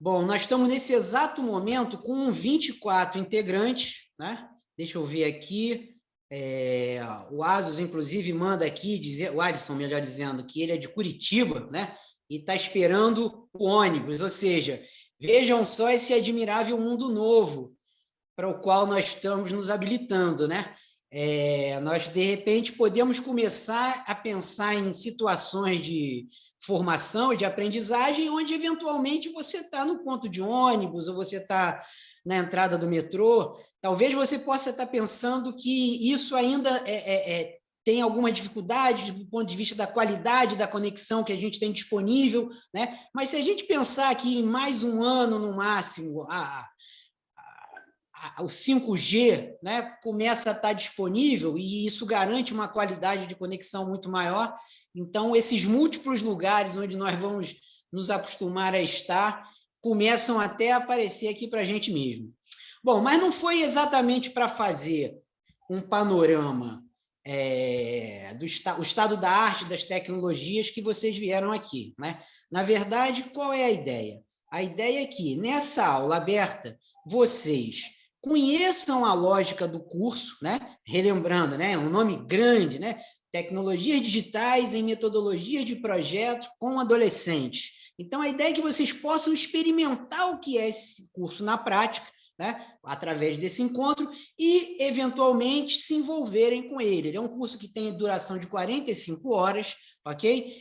Bom, nós estamos nesse exato momento com 24 integrantes, né? Deixa eu ver aqui. O Asus, inclusive, manda aqui, dizer, o Alisson, melhor dizendo, que ele é de Curitiba, né? E está esperando o ônibus. Ou seja, vejam só esse admirável mundo novo para o qual nós estamos nos habilitando, né? Nós, de repente, podemos começar a pensar em situações de formação e de aprendizagem, onde, eventualmente, você está no ponto de ônibus ou você está na entrada do metrô. Talvez você possa estar pensando que isso ainda tem alguma dificuldade do ponto de vista da qualidade da conexão que a gente tem disponível, né? Mas se a gente pensar que em mais um ano, no máximo, o 5G, né, começa a estar disponível e isso garante uma qualidade de conexão muito maior. Então, esses múltiplos lugares onde nós vamos nos acostumar a estar começam até a aparecer aqui para a gente mesmo. Bom, mas não foi exatamente para fazer um panorama do o estado da arte, das tecnologias que vocês vieram aqui, né? Na verdade, qual é a ideia? A ideia é que, nessa aula aberta, vocês conheçam a lógica do curso, né? Relembrando, né? Um nome grande, né? Tecnologias digitais em metodologia de projeto com adolescentes. Então, a ideia é que vocês possam experimentar o que é esse curso na prática, né? Através desse encontro e, eventualmente, se envolverem com ele. Ele é um curso que tem duração de 45 horas, ok?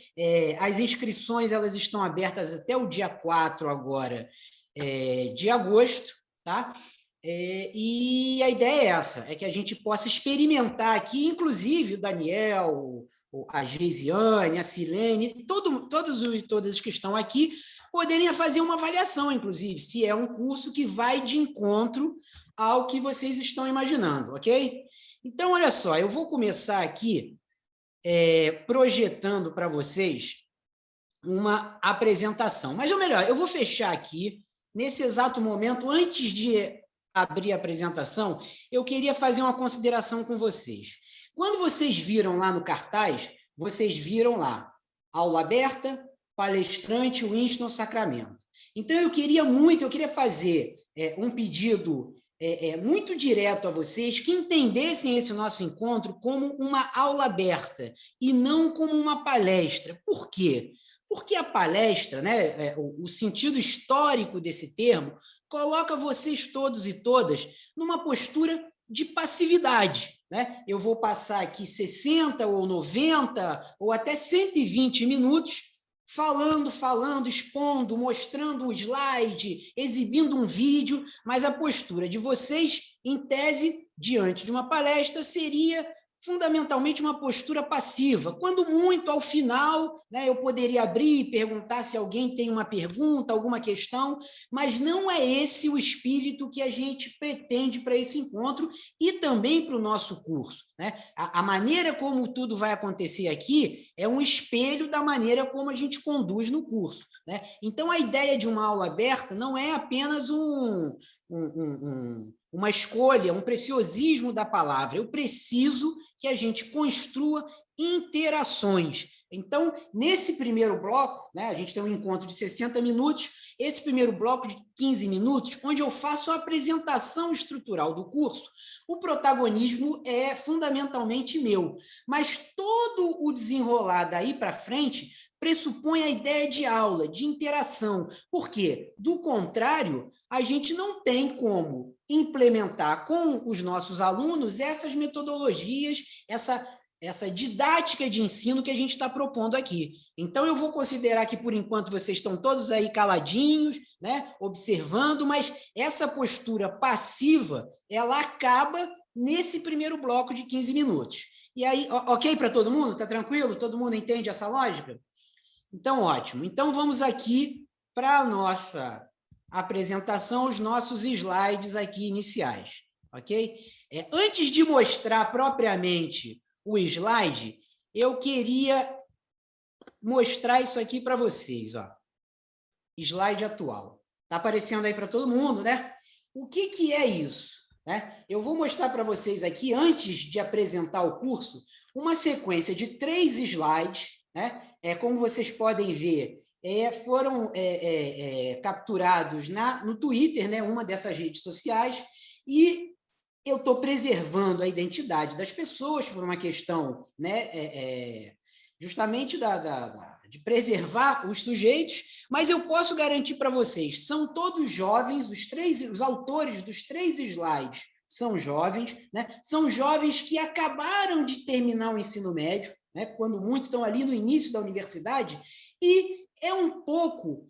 As inscrições elas estão abertas até o dia 4 agora de agosto, tá? E a ideia é essa, é que a gente possa experimentar aqui, inclusive o Daniel, a Geisiane, a Silene, todas que estão aqui, poderem fazer uma avaliação, inclusive, se é um curso que vai de encontro ao que vocês estão imaginando, ok? Então, olha só, eu vou começar aqui projetando para vocês uma apresentação. Mas, ou melhor, eu vou fechar aqui, nesse exato momento, antes de abrir a apresentação, eu queria fazer uma consideração com vocês. Quando vocês viram lá no cartaz, vocês viram lá, aula aberta, palestrante Winston Sacramento. Então, eu queria fazer um pedido muito direto a vocês, que entendessem esse nosso encontro como uma aula aberta e não como uma palestra. Por quê? Porque a palestra, né, o sentido histórico desse termo, coloca vocês todos e todas numa postura de passividade, né? Eu vou passar aqui 60 ou 90 ou até 120 minutos falando, expondo, mostrando um slide, exibindo um vídeo, mas a postura de vocês, em tese, diante de uma palestra, seria fundamentalmente uma postura passiva. Quando muito, ao final, né, eu poderia abrir e perguntar se alguém tem uma pergunta, alguma questão, mas não é esse o espírito que a gente pretende para esse encontro e também para o nosso curso, né? A maneira como tudo vai acontecer aqui é um espelho da maneira como a gente conduz no curso, né? Então, a ideia de uma aula aberta não é apenas uma escolha, um preciosismo da palavra. Eu preciso que a gente construa interações. Então, nesse primeiro bloco, né, a gente tem um encontro de 60 minutos, esse primeiro bloco de 15 minutos, onde eu faço a apresentação estrutural do curso, o protagonismo é fundamentalmente meu, mas todo o desenrolar daí para frente pressupõe a ideia de aula, de interação. Por quê? Do contrário, a gente não tem como implementar com os nossos alunos essas metodologias, essa didática de ensino que a gente está propondo aqui. Então, eu vou considerar que, por enquanto, vocês estão todos aí caladinhos, né, observando, mas essa postura passiva, ela acaba nesse primeiro bloco de 15 minutos. E aí, ok para todo mundo? Está tranquilo? Todo mundo entende essa lógica? Então, ótimo. Então, vamos aqui para a nossa apresentação, os nossos slides aqui iniciais, ok? Antes de mostrar propriamente o slide, eu queria mostrar isso aqui para vocês, ó. Slide atual. Está aparecendo aí para todo mundo, né? O que é isso? Né? Eu vou mostrar para vocês aqui, antes de apresentar o curso, uma sequência de 3 slides, né? Como vocês podem ver, foram capturados no Twitter, né, uma dessas redes sociais, e eu estou preservando a identidade das pessoas por uma questão, né, justamente de preservar os sujeitos, mas eu posso garantir para vocês, são todos jovens, os autores dos 3 slides são jovens, né? São jovens que acabaram de terminar o ensino médio, né? Quando muitos estão ali no início da universidade, e é um pouco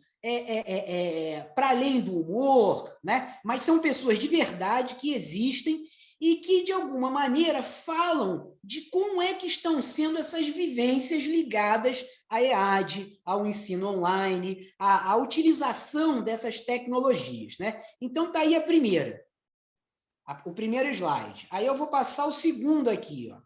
para além do humor, né? Mas são pessoas de verdade que existem e que, de alguma maneira, falam de como é que estão sendo essas vivências ligadas à EAD, ao ensino online, à utilização dessas tecnologias, né? Então, está aí a primeira. O primeiro slide. Aí eu vou passar o segundo aqui, ó.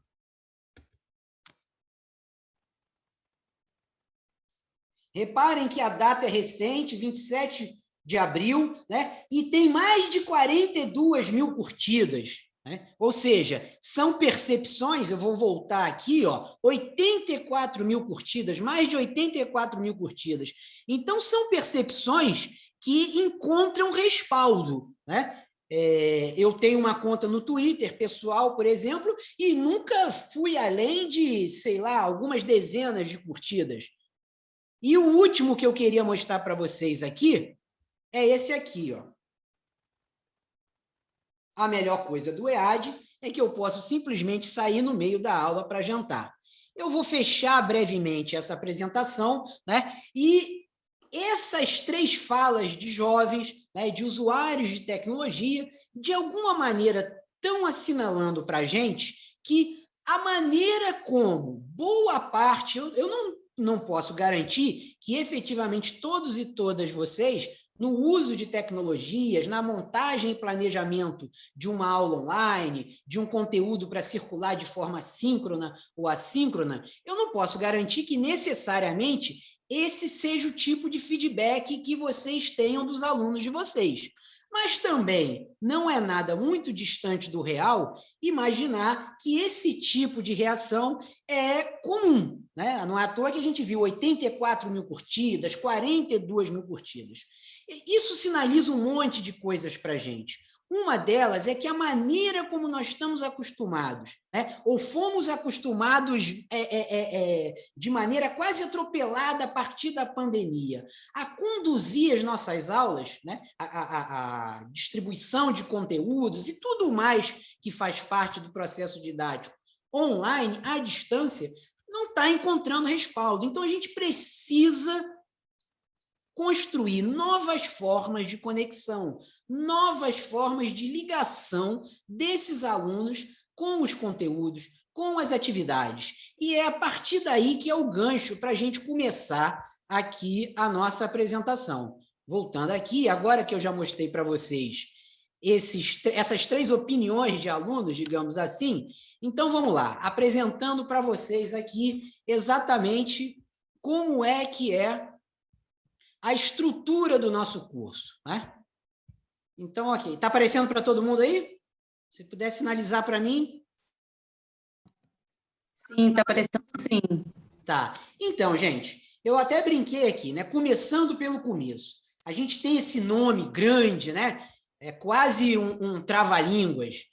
Reparem que a data é recente, 27 de abril, né? E tem mais de 42 mil curtidas, né? Ou seja, são percepções, eu vou voltar aqui, ó, 84 mil curtidas, mais de 84 mil curtidas. Então, são percepções que encontram respaldo, né? Eu tenho uma conta no Twitter, pessoal, por exemplo, e nunca fui além de, sei lá, algumas dezenas de curtidas. E o último que eu queria mostrar para vocês aqui é esse aqui, ó. A melhor coisa do EAD é que eu posso simplesmente sair no meio da aula para jantar. Eu vou fechar brevemente essa apresentação, né? E essas 3 falas de jovens, né, de usuários de tecnologia, de alguma maneira estão assinalando para a gente que a maneira como boa parte, eu não posso garantir que efetivamente todos e todas vocês, no uso de tecnologias, na montagem e planejamento de uma aula online, de um conteúdo para circular de forma síncrona ou assíncrona, eu não posso garantir que necessariamente esse seja o tipo de feedback que vocês tenham dos alunos de vocês. Mas também não é nada muito distante do real imaginar que esse tipo de reação é comum, né? Não é à toa que a gente viu 84 mil curtidas, 42 mil curtidas. Isso sinaliza um monte de coisas para a gente. Uma delas é que a maneira como nós estamos acostumados, né, ou fomos acostumados de maneira quase atropelada a partir da pandemia, a conduzir as nossas aulas, né, a distribuição de conteúdos e tudo mais que faz parte do processo didático online, à distância, não está encontrando respaldo. Então, a gente precisa construir novas formas de conexão, novas formas de ligação desses alunos com os conteúdos, com as atividades. E é a partir daí que é o gancho para a gente começar aqui a nossa apresentação. Voltando aqui, agora que eu já mostrei para vocês essas 3 opiniões de alunos, digamos assim, então vamos lá, apresentando para vocês aqui exatamente como é que é a estrutura do nosso curso, né? Então, ok. Está aparecendo para todo mundo aí? Se puder sinalizar para mim. Sim, está aparecendo sim. Tá. Então, gente, eu até brinquei aqui, né? Começando pelo começo. A gente tem esse nome grande, né? É quase um trava-línguas.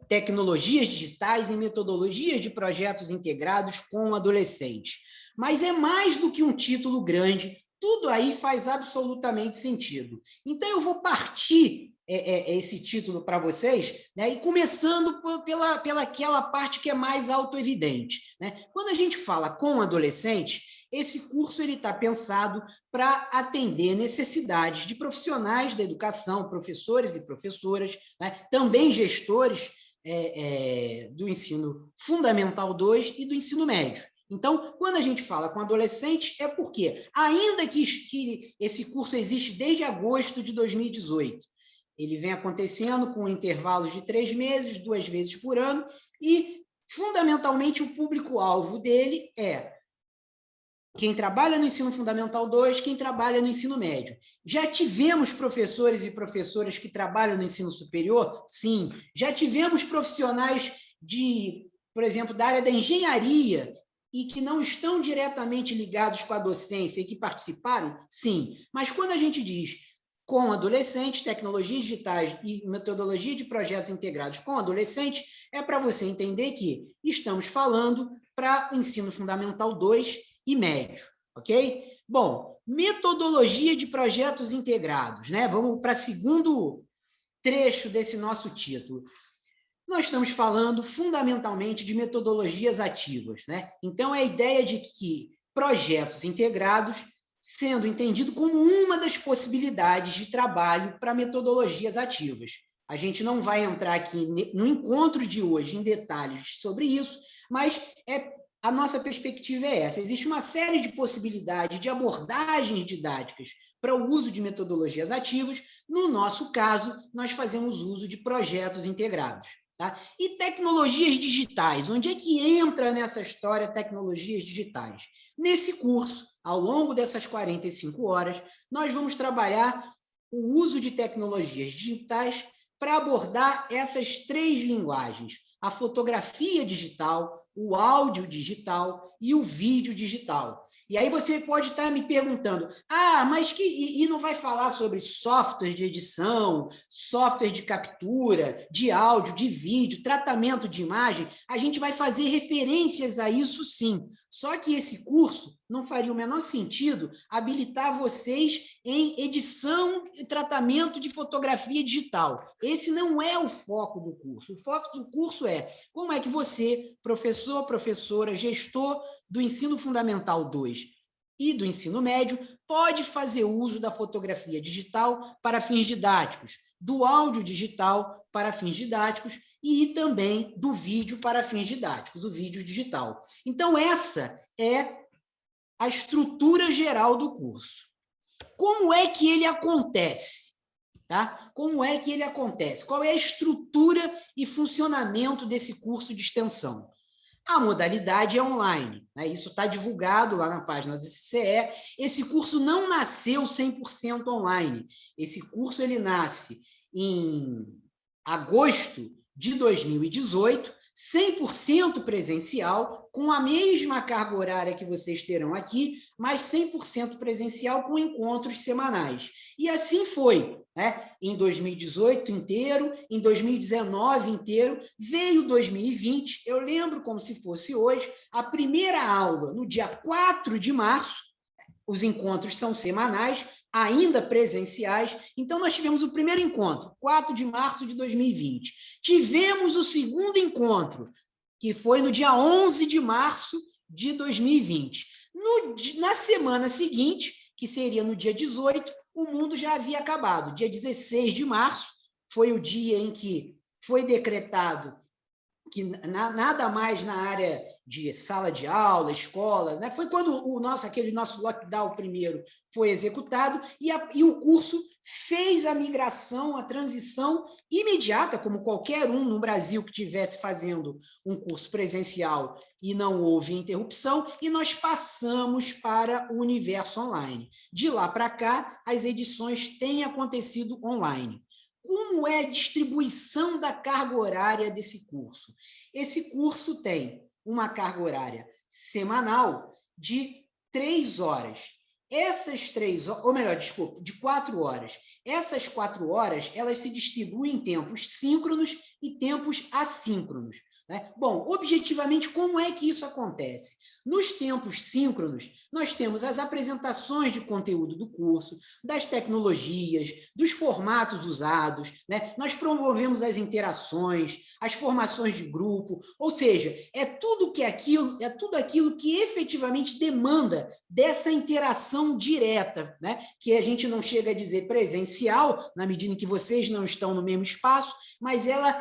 Tecnologias digitais e metodologias de projetos integrados com adolescentes. Mas é mais do que um título grande, tudo aí faz absolutamente sentido. Então, eu vou partir esse título para vocês, né? E começando pela aquela parte que é mais autoevidente, né? Quando a gente fala com adolescente, esse curso está pensado para atender necessidades de profissionais da educação, professores e professoras, né? Também gestores do ensino fundamental 2 e do ensino médio. Então, quando a gente fala com adolescente, é porque, ainda que esse curso existe desde agosto de 2018, ele vem acontecendo com intervalos de 3 meses, 2 vezes por ano, e, fundamentalmente, o público-alvo dele é quem trabalha no ensino fundamental 2, quem trabalha no ensino médio. Já tivemos professores e professoras que trabalham no ensino superior? Sim. Já tivemos profissionais por exemplo, da área da engenharia e que não estão diretamente ligados com a docência e que participaram? Sim. Mas quando a gente diz com adolescentes, tecnologias digitais e metodologia de projetos integrados com adolescentes, é para você entender que estamos falando para o ensino fundamental 2 e médio, ok? Bom, metodologia de projetos integrados, né? Vamos para o segundo trecho desse nosso título. Nós estamos falando fundamentalmente de metodologias ativas, né? Então, é a ideia de que projetos integrados, sendo entendido como uma das possibilidades de trabalho para metodologias ativas. A gente não vai entrar aqui no encontro de hoje em detalhes sobre isso, mas a nossa perspectiva é essa. Existe uma série de possibilidades de abordagens didáticas para o uso de metodologias ativas. No nosso caso, nós fazemos uso de projetos integrados. Tá? E tecnologias digitais, onde é que entra nessa história tecnologias digitais? Nesse curso, ao longo dessas 45 horas, nós vamos trabalhar o uso de tecnologias digitais para abordar essas 3 linguagens: a fotografia digital, o áudio digital e o vídeo digital. E aí você pode estar me perguntando, mas e não vai falar sobre software de edição, software de captura, de áudio, de vídeo, tratamento de imagem? A gente vai fazer referências a isso sim. Só que esse curso não faria o menor sentido habilitar vocês em edição e tratamento de fotografia digital. Esse não é o foco do curso. O foco do curso é como é que você, professor, professora, gestor do ensino fundamental 2 e do ensino médio, pode fazer uso da fotografia digital para fins didáticos, do áudio digital para fins didáticos e também do vídeo para fins didáticos, o vídeo digital. Então, essa é a estrutura geral do curso. Como é que ele acontece? Tá? Como é que ele acontece? Qual é a estrutura e funcionamento desse curso de extensão? A modalidade é online, né? Isso está divulgado lá na página do CCE. Esse curso não nasceu 100% online. Esse curso ele nasce em agosto de 2018, 100% presencial, com a mesma carga horária que vocês terão aqui, mas 100% presencial com encontros semanais. E assim foi, né? Em 2018 inteiro, em 2019 inteiro, veio 2020, eu lembro como se fosse hoje, a primeira aula no dia 4 de março. Os encontros são semanais, ainda presenciais. Então, nós tivemos o primeiro encontro, 4 de março de 2020. Tivemos o segundo encontro, que foi no dia 11 de março de 2020. Na semana seguinte, que seria no dia 18, o mundo já havia acabado. Dia 16 de março foi o dia em que foi decretado que nada mais na área de sala de aula, escola, né? Foi quando aquele nosso lockdown primeiro foi executado e o curso fez a migração, a transição imediata, como qualquer um no Brasil que estivesse fazendo um curso presencial e não houve interrupção, e nós passamos para o universo online. De lá para cá, as edições têm acontecido online. Como é a distribuição da carga horária desse curso? Esse curso tem uma carga horária semanal de 3 horas. Essas 3 horas, ou melhor, desculpa, de 4 horas. Essas 4 horas, elas se distribuem em tempos síncronos e tempos assíncronos, né? Bom, objetivamente, como é que isso acontece? Nos tempos síncronos, nós temos as apresentações de conteúdo do curso, das tecnologias, dos formatos usados, né? Nós promovemos as interações, as formações de grupo, ou seja, é tudo aquilo que efetivamente demanda dessa interação direta, né? Que a gente não chega a dizer presencial, na medida em que vocês não estão no mesmo espaço, mas ela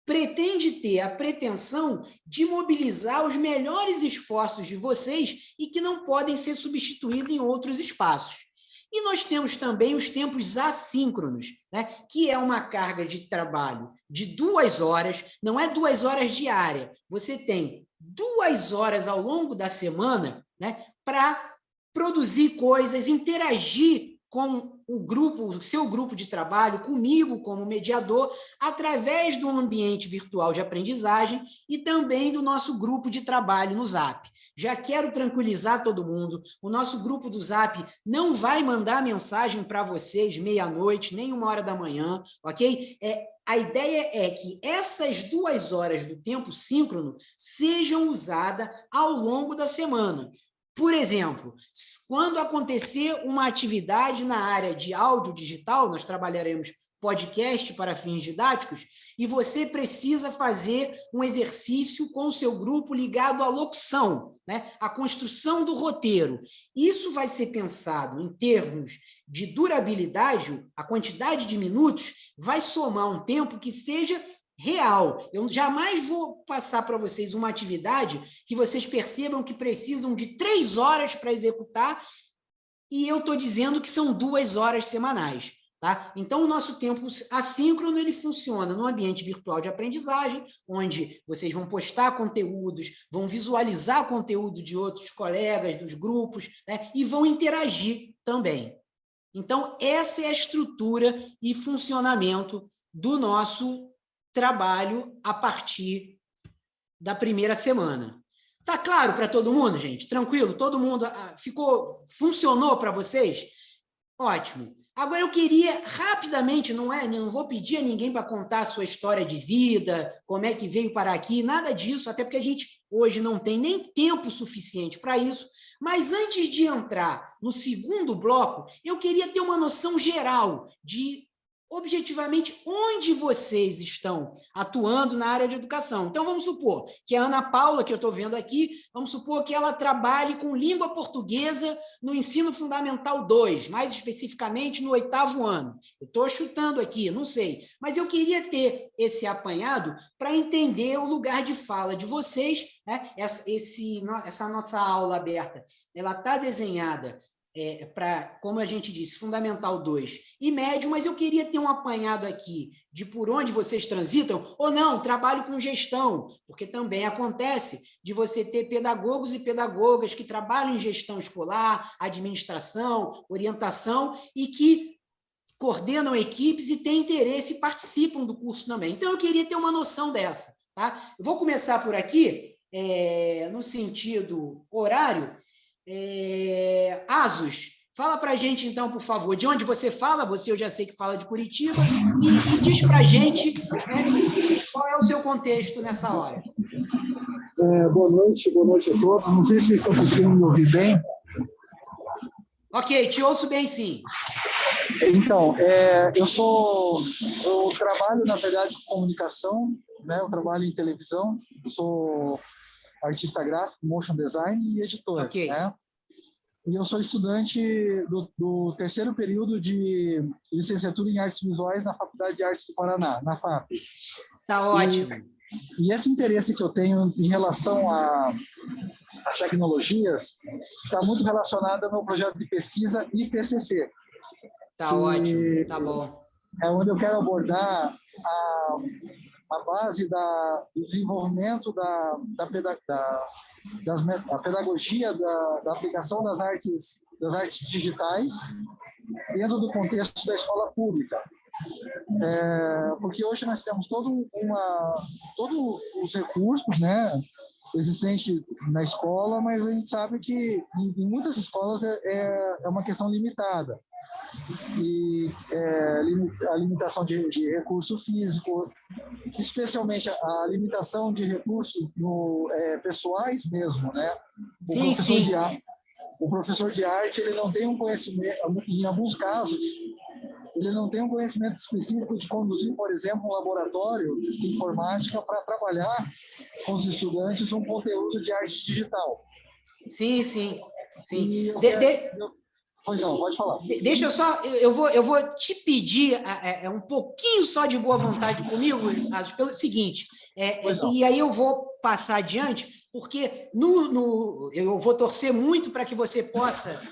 pretende ter a pretensão de mobilizar os melhores esforços de vocês e que não podem ser substituídos em outros espaços. E nós temos também os tempos assíncronos, né? Que é uma carga de trabalho de 2 horas, não é 2 horas diárias, você tem 2 horas ao longo da semana, né? Para produzir coisas, interagir com o seu grupo de trabalho comigo como mediador, através do ambiente virtual de aprendizagem e também do nosso grupo de trabalho no Zap. Já quero tranquilizar todo mundo, o nosso grupo do Zap não vai mandar mensagem para vocês meia-noite, nem 1h da manhã, ok? A ideia é que essas 2 horas do tempo síncrono sejam usadas ao longo da semana. Por exemplo, quando acontecer uma atividade na área de áudio digital, nós trabalharemos podcast para fins didáticos, e você precisa fazer um exercício com o seu grupo ligado à locução, né? À construção do roteiro. Isso vai ser pensado em termos de durabilidade, a quantidade de minutos vai somar um tempo que seja real. Eu jamais vou passar para vocês uma atividade que vocês percebam que precisam de 3 horas para executar, e eu estou dizendo que são 2 horas semanais. Tá? Então, o nosso tempo assíncrono ele funciona no ambiente virtual de aprendizagem, onde vocês vão postar conteúdos, vão visualizar conteúdo de outros colegas, dos grupos, né? E vão interagir também. Então, essa é a estrutura e funcionamento do nosso trabalho a partir da primeira semana. Tá claro para todo mundo, gente? Tranquilo? Todo mundo funcionou para vocês? Ótimo. Agora eu queria rapidamente, não vou pedir a ninguém para contar a sua história de vida, como é que veio parar aqui, nada disso, até porque a gente hoje não tem nem tempo suficiente para isso, mas antes de entrar no segundo bloco, eu queria ter uma noção geral de objetivamente onde vocês estão atuando na área de educação. Então, vamos supor que a Ana Paula, que eu estou vendo aqui, vamos supor que ela trabalhe com língua portuguesa no ensino fundamental 2, mais especificamente no 8º ano. Eu estou chutando aqui, não sei, mas eu queria ter esse apanhado para entender o lugar de fala de vocês, né? Essa nossa aula aberta, ela está desenhada para, como a gente disse, Fundamental 2 e médio, mas eu queria ter um apanhado aqui de por onde vocês transitam, ou não, trabalho com gestão, porque também acontece de você ter pedagogos e pedagogas que trabalham em gestão escolar, administração, orientação, e que coordenam equipes e têm interesse e participam do curso também. Então, eu queria ter uma noção dessa. Tá? Eu vou começar por aqui, no sentido horário. Asus, fala para a gente, então, por favor, de onde você fala, eu já sei que fala de Curitiba, e diz para a gente qual é o seu contexto nessa hora. Boa noite a todos. Não sei se vocês estão conseguindo me ouvir bem. Ok, te ouço bem, sim. Então, eu trabalho, na verdade, com comunicação, né? Eu trabalho em televisão, eu sou artista gráfico, motion design e editor. Ok. Né? E eu sou estudante do 3º período de licenciatura em artes visuais na Faculdade de Artes do Paraná, na FAP. Tá ótimo. E esse interesse que eu tenho em relação às tecnologias está muito relacionado ao meu projeto de pesquisa e TCC. Tá ótimo, tá bom. É onde eu quero abordar a base do desenvolvimento da pedagogia da aplicação das artes digitais dentro do contexto da escola pública. Porque hoje nós temos todos os recursos, né, existentes na escola, mas a gente sabe que em muitas escolas é uma questão limitada. E a limitação de recurso físico, especialmente a limitação de recursos pessoais mesmo, né? O professor de arte, ele não tem um conhecimento, em alguns casos, ele não tem um conhecimento específico de conduzir, por exemplo, um laboratório de informática para trabalhar com os estudantes um conteúdo de arte digital. Sim. Pois não, pode falar. Deixa eu só, eu vou te pedir um pouquinho só de boa vontade comigo, pelo seguinte, e aí eu vou passar adiante, porque eu vou torcer muito para que você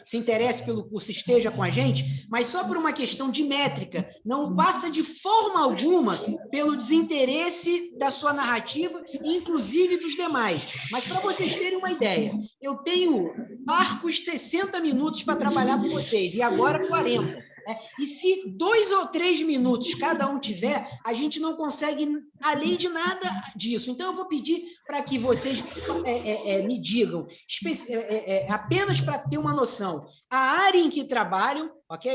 se interesse pelo curso, esteja com a gente, mas só por uma questão de métrica, não passa de forma alguma pelo desinteresse da sua narrativa, inclusive dos demais. Mas para vocês terem uma ideia, eu tenho parcos 60 minutos para trabalhar com vocês, e agora 40. né? E se 2 ou 3 minutos cada um tiver, a gente não consegue além de nada disso. Então, eu vou pedir para que vocês me digam, apenas para ter uma noção, a área em que trabalham, ok?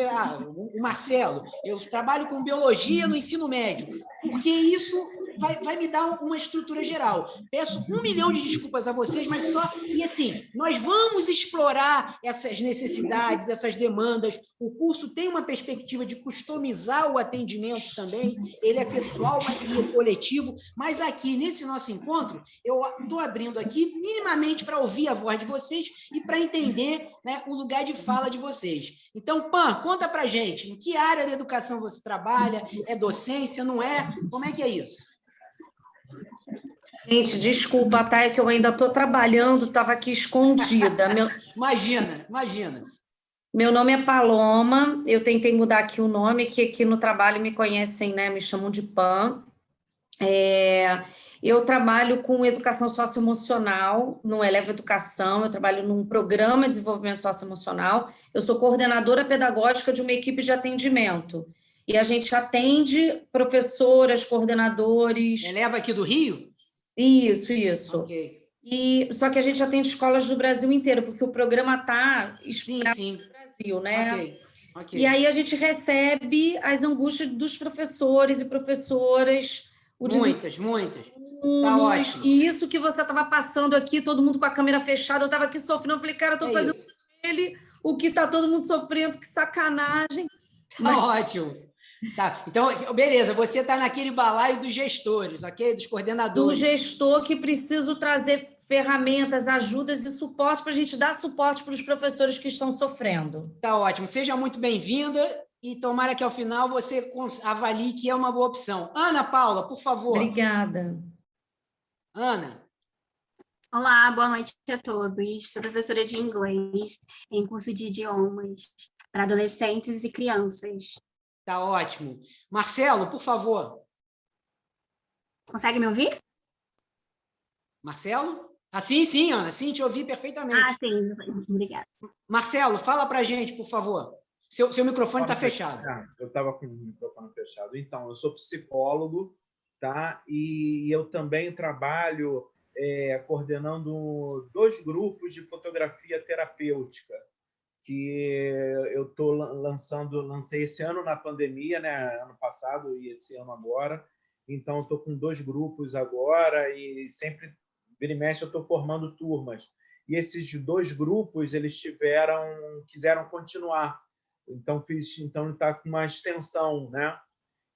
O Marcelo, eu trabalho com biologia no ensino médio, porque isso vai me dar uma estrutura geral. Peço 1 milhão de desculpas a vocês, mas só... E assim, nós vamos explorar essas necessidades, essas demandas. O curso tem uma perspectiva de customizar o atendimento também, ele é pessoal e coletivo, mas aqui, nesse nosso encontro, eu estou abrindo aqui minimamente para ouvir a voz de vocês e para entender, né, o lugar de fala de vocês. Então, Pan, conta para a gente, em que área da educação você trabalha? É docência, não é? Como é que é isso? Gente, desculpa, tá? É que eu ainda estou trabalhando, estava aqui escondida. Imagina. Meu nome é Paloma, eu tentei mudar aqui o nome, que aqui no trabalho me conhecem, né? Me chamam de Pan. Eu trabalho com educação socioemocional, no Eleva Educação, eu trabalho num programa de desenvolvimento socioemocional, eu sou coordenadora pedagógica de uma equipe de atendimento. E a gente atende professoras, coordenadores... Eleva aqui do Rio? Isso. Ok. Só que a gente atende escolas do Brasil inteiro, porque o programa está espalhado no Brasil, né? Ok. E aí a gente recebe as angústias dos professores e professoras. Muitas. Tá ótimo. E isso que você estava passando aqui, todo mundo com a câmera fechada, eu estava aqui sofrendo, eu falei, cara, eu estou fazendo com ele o que está todo mundo sofrendo, que sacanagem. Tá ótimo. Tá, então, beleza, você está naquele balaio dos gestores, ok? Dos coordenadores. Do gestor que preciso trazer ferramentas, ajudas e suporte para a gente dar suporte para os professores que estão sofrendo. Tá ótimo, seja muito bem-vinda e tomara que ao final você avalie que é uma boa opção. Ana Paula, por favor. Obrigada. Ana. Olá, boa noite a todos. Sou professora de inglês em curso de idiomas para adolescentes e crianças. Tá ótimo. Marcelo, por favor. Consegue me ouvir? Marcelo? Sim, Ana, sim, te ouvi perfeitamente. Sim, obrigada. Marcelo, fala para a gente, por favor. Seu microfone está fechado. Eu estava com o microfone fechado. Então, eu sou psicólogo, tá? E eu também trabalho coordenando 2 grupos de fotografia terapêutica, que eu lancei esse ano na pandemia, né? Ano passado e esse ano agora. Então, eu estou com 2 grupos agora e sempre, vira e mexe, eu estou formando turmas. E esses 2 grupos, eles quiseram continuar. Então, está com uma extensão, né?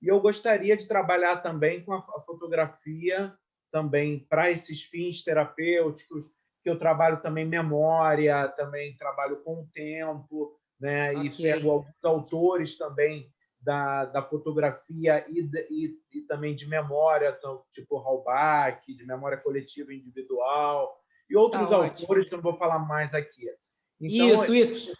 E eu gostaria de trabalhar também com a fotografia, também para esses fins terapêuticos, que eu trabalho também memória, também trabalho com o tempo, né? Okay. E pego alguns autores também da fotografia e também de memória, tipo Halbach, de memória coletiva individual, e outros autores que eu não vou falar mais aqui. Então, isso.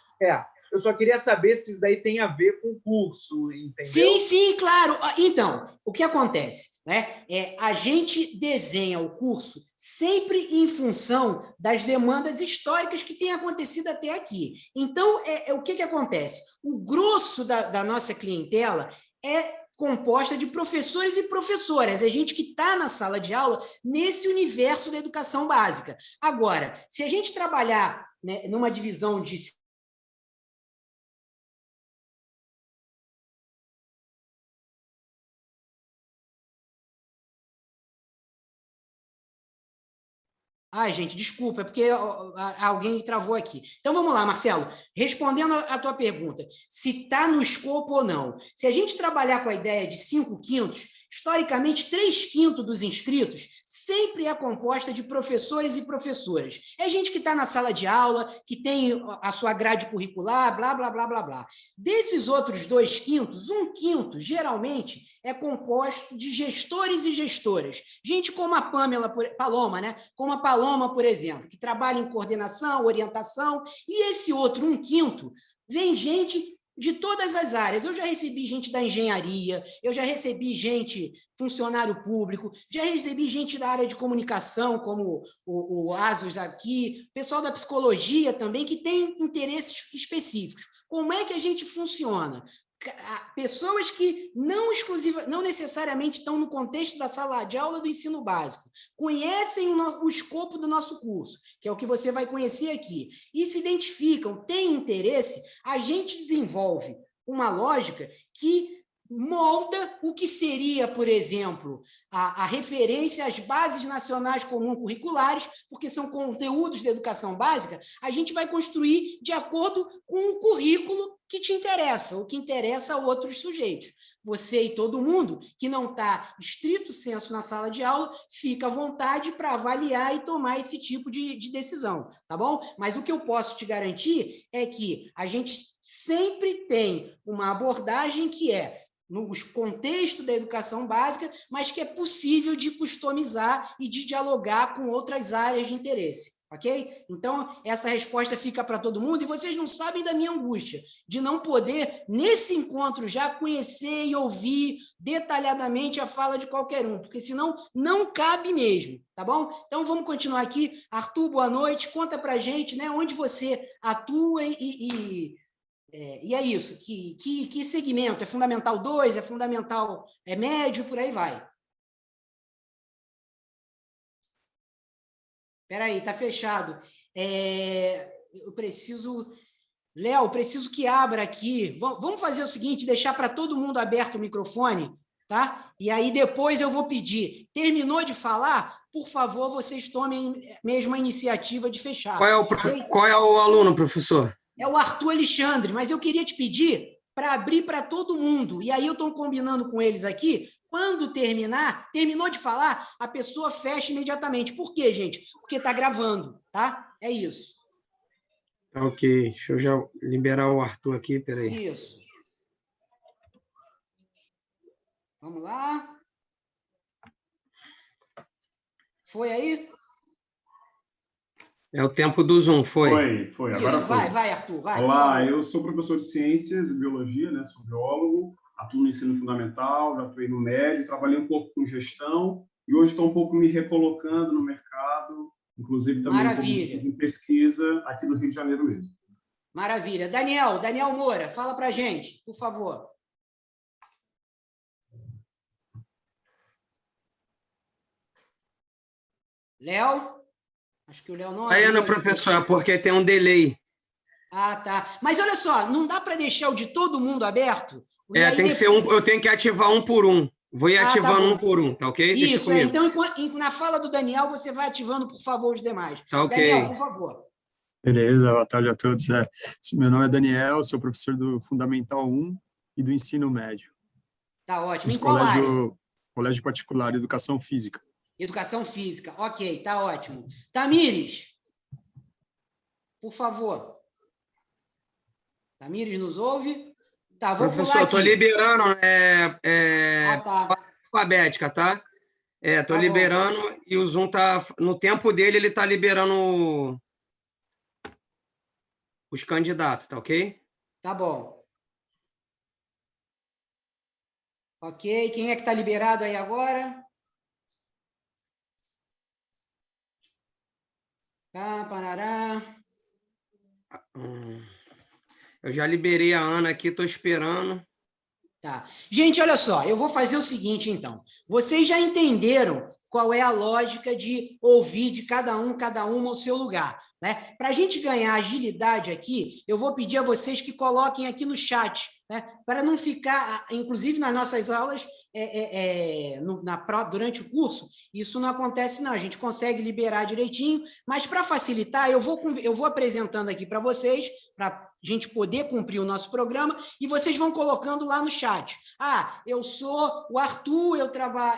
Eu só queria saber se isso daí tem a ver com o curso, entendeu? Sim, claro. Então, o que acontece? Né? A gente desenha o curso sempre em função das demandas históricas que têm acontecido até aqui. Então, o que acontece? O grosso da nossa clientela é composta de professores e professoras, é gente que está na sala de aula nesse universo da educação básica. Agora, se a gente trabalhar, né, numa divisão de Ai, gente, desculpa, é porque alguém travou aqui. Então, vamos lá, Marcelo. Respondendo a tua pergunta, se está no escopo ou não. Se a gente trabalhar com a ideia de 5/5, historicamente, 3/5 dos inscritos sempre é composta de professores e professoras. É gente que está na sala de aula, que tem a sua grade curricular, blá, blá, blá, blá, blá. Desses outros 2/5, 1/5, geralmente, é composto de gestores e gestoras. Gente como a Paloma, né? Como a Paloma, por exemplo, que trabalha em coordenação, orientação, e esse outro 1/5 vem gente de todas as áreas. Eu já recebi gente da engenharia, eu já recebi gente, funcionário público, já recebi gente da área de comunicação, como o Asus aqui, pessoal da psicologia também, que tem interesses específicos. Como é que a gente funciona? Pessoas que não necessariamente estão no contexto da sala de aula do ensino básico, conhecem o escopo do nosso curso, que é o que você vai conhecer aqui, e se identificam, têm interesse, a gente desenvolve uma lógica que molda o que seria, por exemplo, a referência às bases nacionais comuns curriculares, porque são conteúdos da educação básica, a gente vai construir de acordo com o currículo que te interessa, ou que interessa a outros sujeitos. Você e todo mundo que não está estrito senso na sala de aula, fica à vontade para avaliar e tomar esse tipo de decisão, tá bom? Mas o que eu posso te garantir é que a gente sempre tem uma abordagem que é no contexto da educação básica, mas que é possível de customizar e de dialogar com outras áreas de interesse, ok? Então, essa resposta fica para todo mundo, e vocês não sabem da minha angústia de não poder, nesse encontro, já conhecer e ouvir detalhadamente a fala de qualquer um, porque senão não cabe mesmo, tá bom? Então, vamos continuar aqui. Arthur, boa noite, conta para a gente, né, onde você atua e é isso, que segmento? É Fundamental 2, é Fundamental médio, por aí vai. Espera aí, está fechado. Eu preciso... Léo, preciso que abra aqui. Vamos fazer o seguinte, deixar para todo mundo aberto o microfone, tá? E aí depois eu vou pedir. Terminou de falar? Por favor, vocês tomem mesmo a iniciativa de fechar. Qual é o aluno, professor? É o Arthur Alexandre, mas eu queria te pedir para abrir para todo mundo. E aí eu estou combinando com eles aqui, quando terminou de falar, a pessoa fecha imediatamente. Por quê, gente? Porque está gravando, tá? É isso. Ok, deixa eu já liberar o Arthur aqui, peraí. Isso. Vamos lá. Foi aí? É o tempo do Zoom, foi? Foi. Isso, Agora foi. vai, Arthur, vai. Olá, eu sou professor de Ciências e Biologia, né? Sou biólogo, atuo no ensino fundamental, já atuei no médio, trabalhei um pouco com gestão e hoje estou um pouco me recolocando no mercado, inclusive também Maravilha. em pesquisa aqui no Rio de Janeiro mesmo. Maravilha. Daniel Moura, fala para a gente, por favor. Léo? Acho que o Léo não... Aí, professor, é porque tem um delay. Ah, tá. Mas olha só, não dá para deixar o de todo mundo aberto? Tem que ser eu tenho que ativar um por um. Vou ir ativando um por um, tá ok? Isso, então na fala do Daniel você vai ativando, por favor, os demais. Tá ok. Daniel, por favor. Beleza, boa tarde a todos. Meu nome é Daniel, sou professor do Fundamental 1 e do Ensino Médio. Tá ótimo. Em qual área? Colégio particular, Educação Física. Educação Física, ok, tá ótimo. Tamires, por favor. Tamires, nos ouve? Tá, vou professor, pular aqui. Estou liberando tá. alfabética, tá? Estou liberando bom. E o Zoom tá... No tempo dele, ele está liberando os candidatos, tá ok? Tá bom. Ok, quem é que está liberado aí agora? Tá, parará. Eu já liberei a Ana aqui, estou esperando. Tá. Gente, olha só, eu vou fazer o seguinte, então. Vocês já entenderam qual é a lógica de ouvir de cada uma ao seu lugar, né? Para a gente ganhar agilidade aqui, eu vou pedir a vocês que coloquem aqui no chat, né? Para não ficar, inclusive nas nossas aulas, durante o curso, isso não acontece não, a gente consegue liberar direitinho, mas para facilitar, eu vou apresentando aqui para vocês, para a gente poder cumprir o nosso programa, e vocês vão colocando lá no chat. Ah, eu sou o Arthur,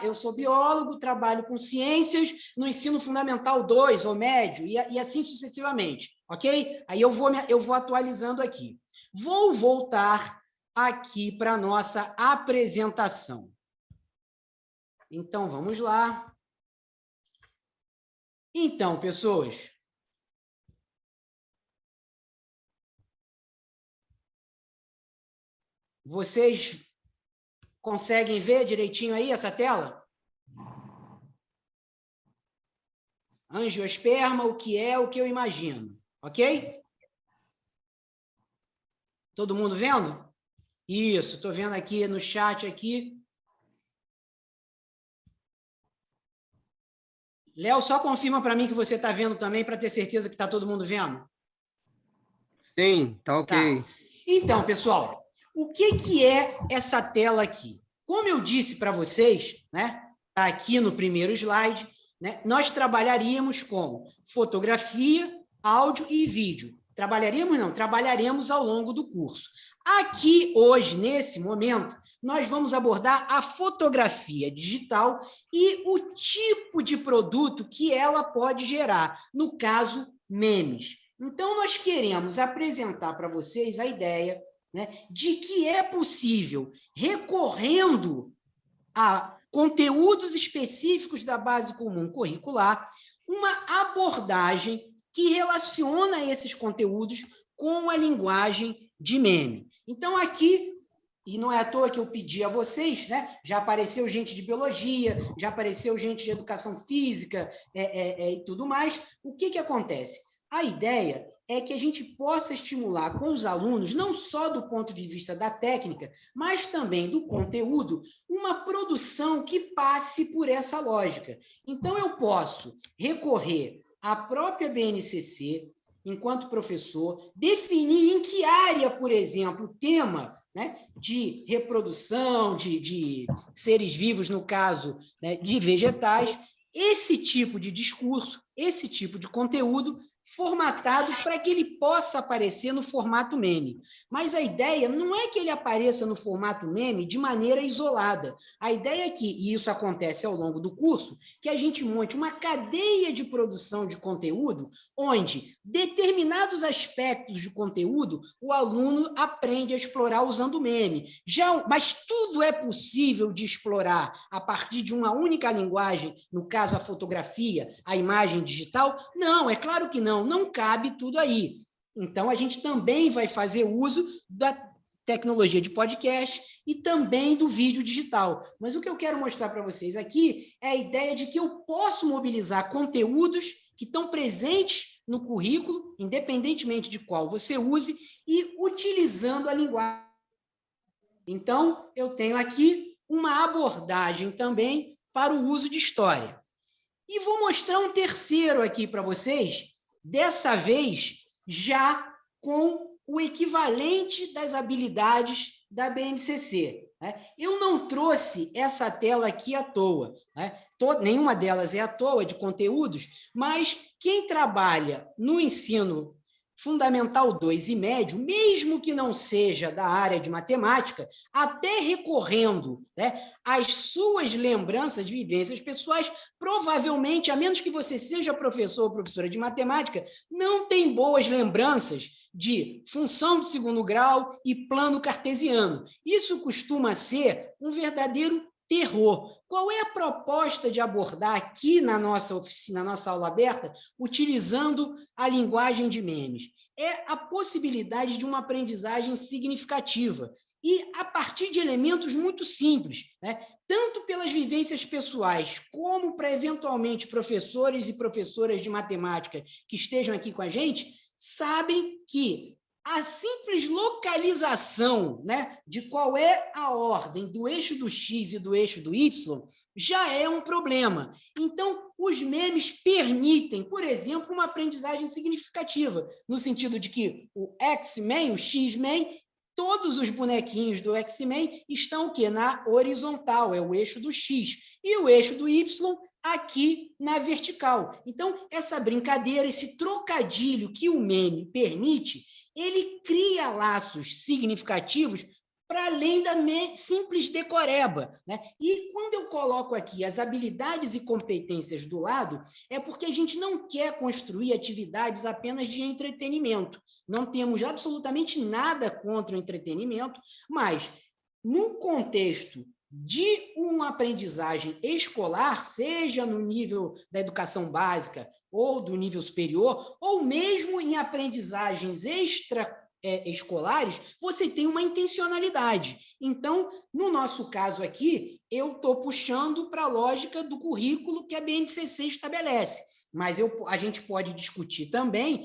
eu sou biólogo, trabalho com ciências no ensino fundamental 2 ou médio, e assim sucessivamente, ok? Aí eu vou atualizando aqui. Vou voltar aqui para a nossa apresentação. Então, vamos lá. Então, pessoas, Vocês conseguem ver direitinho aí essa tela? Angiosperma, o que eu imagino, ok? Todo mundo vendo? Isso, estou vendo aqui no chat aqui. Léo, só confirma para mim que você está vendo também, para ter certeza que está todo mundo vendo. Sim, tá ok. Tá. Então, pessoal, o que é essa tela aqui? Como eu disse para vocês, né? Está aqui no primeiro slide, né? Nós trabalharíamos com fotografia, áudio e vídeo. Trabalharíamos? Não, trabalharemos ao longo do curso. Aqui, hoje, nesse momento, nós vamos abordar a fotografia digital e o tipo de produto que ela pode gerar, no caso, memes. Então, nós queremos apresentar para vocês a ideia, né, de que é possível, recorrendo a conteúdos específicos da base comum curricular, uma abordagem que relaciona esses conteúdos com a linguagem de meme. Então, aqui, e não é à toa que eu pedi a vocês, né? Já apareceu gente de biologia, já apareceu gente de educação física e tudo mais. O que acontece? A ideia é que a gente possa estimular com os alunos, não só do ponto de vista da técnica, mas também do conteúdo, uma produção que passe por essa lógica. Então, eu posso recorrer à própria BNCC, enquanto professor, definir em que área, por exemplo, o tema, né, de reprodução, de seres vivos, no caso, né, de vegetais, esse tipo de discurso, esse tipo de conteúdo formatado para que ele possa aparecer no formato meme. Mas a ideia não é que ele apareça no formato meme de maneira isolada. A ideia é que, e isso acontece ao longo do curso, que a gente monte uma cadeia de produção de conteúdo onde determinados aspectos de conteúdo o aluno aprende a explorar usando meme. Mas tudo é possível de explorar a partir de uma única linguagem, no caso a fotografia, a imagem digital? Não, é claro que não. Não cabe tudo aí. Então, a gente também vai fazer uso da tecnologia de podcast e também do vídeo digital. Mas o que eu quero mostrar para vocês aqui é a ideia de que eu posso mobilizar conteúdos que estão presentes no currículo, independentemente de qual você use, e utilizando a linguagem. Então, eu tenho aqui uma abordagem também para o uso de história. E vou mostrar um terceiro aqui para vocês, dessa vez já com o equivalente das habilidades da BNCC. Né? Eu não trouxe essa tela aqui à toa, né? Nenhuma delas é à toa de conteúdos, mas quem trabalha no ensino Fundamental 2 e médio, mesmo que não seja da área de matemática, até recorrendo, né, às suas lembranças de vivências pessoais, provavelmente, a menos que você seja professor ou professora de matemática, não tem boas lembranças de função de segundo grau e plano cartesiano. Isso costuma ser um verdadeiro terror. Qual é a proposta de abordar aqui na nossa oficina, na nossa aula aberta, utilizando a linguagem de memes? É a possibilidade de uma aprendizagem significativa e a partir de elementos muito simples, né? Tanto pelas vivências pessoais, como para, eventualmente, professores e professoras de matemática que estejam aqui com a gente, sabem que a simples localização, né, de qual é a ordem do eixo do X e do eixo do Y já é um problema. Então, os memes permitem, por exemplo, uma aprendizagem significativa, no sentido de que o X-Men, o X-Men, todos os bonequinhos do X-Men estão o quê? Na horizontal, é o eixo do X. E o eixo do Y aqui na vertical. Então, essa brincadeira, esse trocadilho que o meme permite, ele cria laços significativos para além da simples decoreba, né? E quando eu coloco aqui as habilidades e competências do lado, é porque a gente não quer construir atividades apenas de entretenimento. Não temos absolutamente nada contra o entretenimento, mas num contexto de uma aprendizagem escolar, seja no nível da educação básica ou do nível superior, ou mesmo em aprendizagens escolares, você tem uma intencionalidade. Então, no nosso caso aqui, eu estou puxando para a lógica do currículo que a BNCC estabelece, mas a gente pode discutir também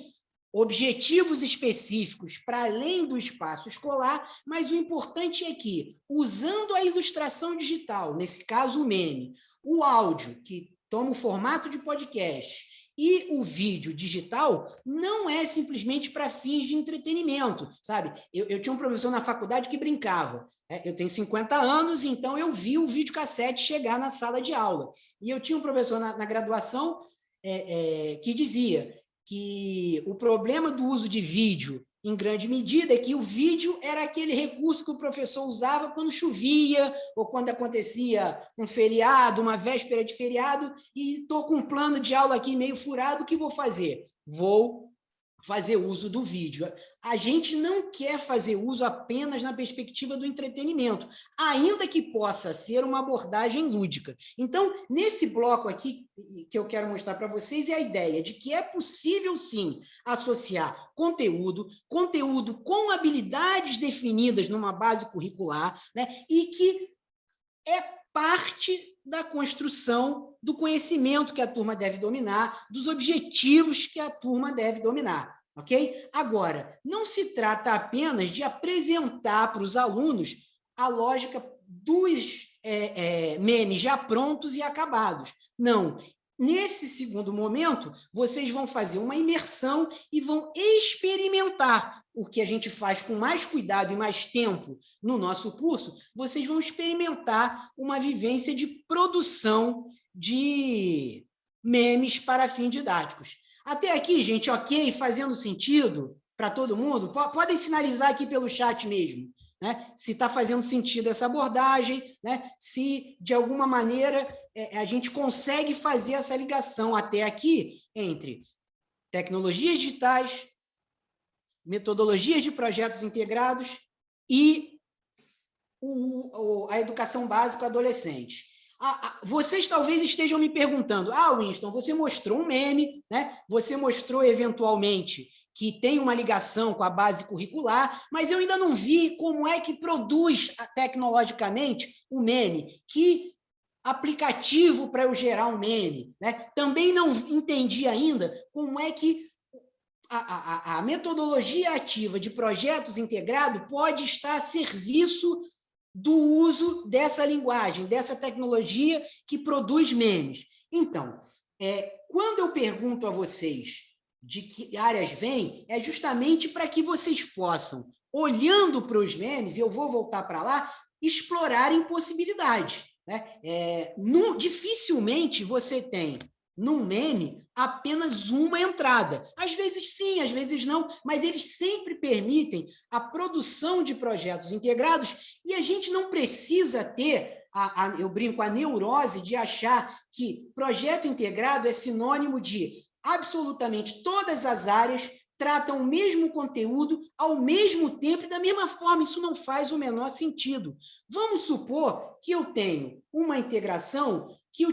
objetivos específicos para além do espaço escolar, mas o importante é que, usando a ilustração digital, nesse caso o meme, o áudio, que toma o formato de podcast, e o vídeo digital não é simplesmente para fins de entretenimento, sabe? Eu tinha um professor na faculdade que brincava. Eu tenho 50 anos, então eu vi o videocassete chegar na sala de aula. E eu tinha um professor na graduação que dizia que o problema do uso de vídeo, em grande medida, é que o vídeo era aquele recurso que o professor usava quando chovia, ou quando acontecia um feriado, uma véspera de feriado, e estou com um plano de aula aqui meio furado, o que vou fazer? Vou fazer uso do vídeo. A gente não quer fazer uso apenas na perspectiva do entretenimento, ainda que possa ser uma abordagem lúdica. Então, nesse bloco aqui, que eu quero mostrar para vocês, é a ideia de que é possível, sim, associar conteúdo com habilidades definidas numa base curricular, né, e que é parte da construção do conhecimento que a turma deve dominar, dos objetivos que a turma deve dominar, ok? Agora, não se trata apenas de apresentar para os alunos a lógica dos memes já prontos e acabados. Não. Nesse segundo momento, vocês vão fazer uma imersão e vão experimentar o que a gente faz com mais cuidado e mais tempo no nosso curso. Vocês vão experimentar uma vivência de produção de memes para fins didáticos. Até aqui, gente, ok? Fazendo sentido para todo mundo? Podem sinalizar aqui pelo chat mesmo, né? Se está fazendo sentido essa abordagem, né? Se, de alguma maneira, a gente consegue fazer essa ligação até aqui entre tecnologias digitais, metodologias de projetos integrados e a educação básica adolescente. Vocês talvez estejam me perguntando, Winston, você mostrou um meme, né? Você mostrou, eventualmente, que tem uma ligação com a base curricular, mas eu ainda não vi como é que produz tecnologicamente o meme. Que aplicativo para eu gerar um meme, né? Também não entendi ainda como é que a metodologia ativa de projetos integrados pode estar a serviço do uso dessa linguagem, dessa tecnologia que produz memes. Então, quando eu pergunto a vocês de que áreas vêm, é justamente para que vocês possam, olhando para os memes, e eu vou voltar para lá, explorarem possibilidades, né? Dificilmente você tem num meme apenas uma entrada. Às vezes sim, às vezes não, mas eles sempre permitem a produção de projetos integrados e a gente não precisa ter, eu brinco, a neurose de achar que projeto integrado é sinônimo de absolutamente todas as áreas tratam o mesmo conteúdo ao mesmo tempo e da mesma forma. Isso não faz o menor sentido. Vamos supor que eu tenho uma integração que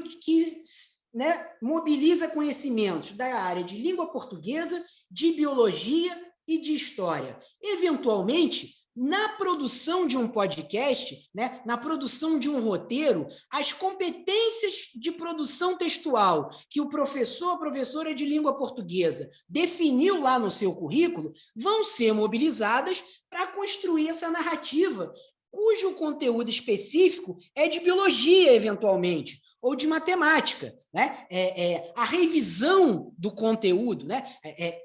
né, mobiliza conhecimentos da área de língua portuguesa, de biologia e de história. Eventualmente, na produção de um podcast, né, na produção de um roteiro, as competências de produção textual que o professor ou professora de língua portuguesa definiu lá no seu currículo vão ser mobilizadas para construir essa narrativa, cujo conteúdo específico é de biologia, eventualmente, ou de matemática, né? A revisão do conteúdo, né?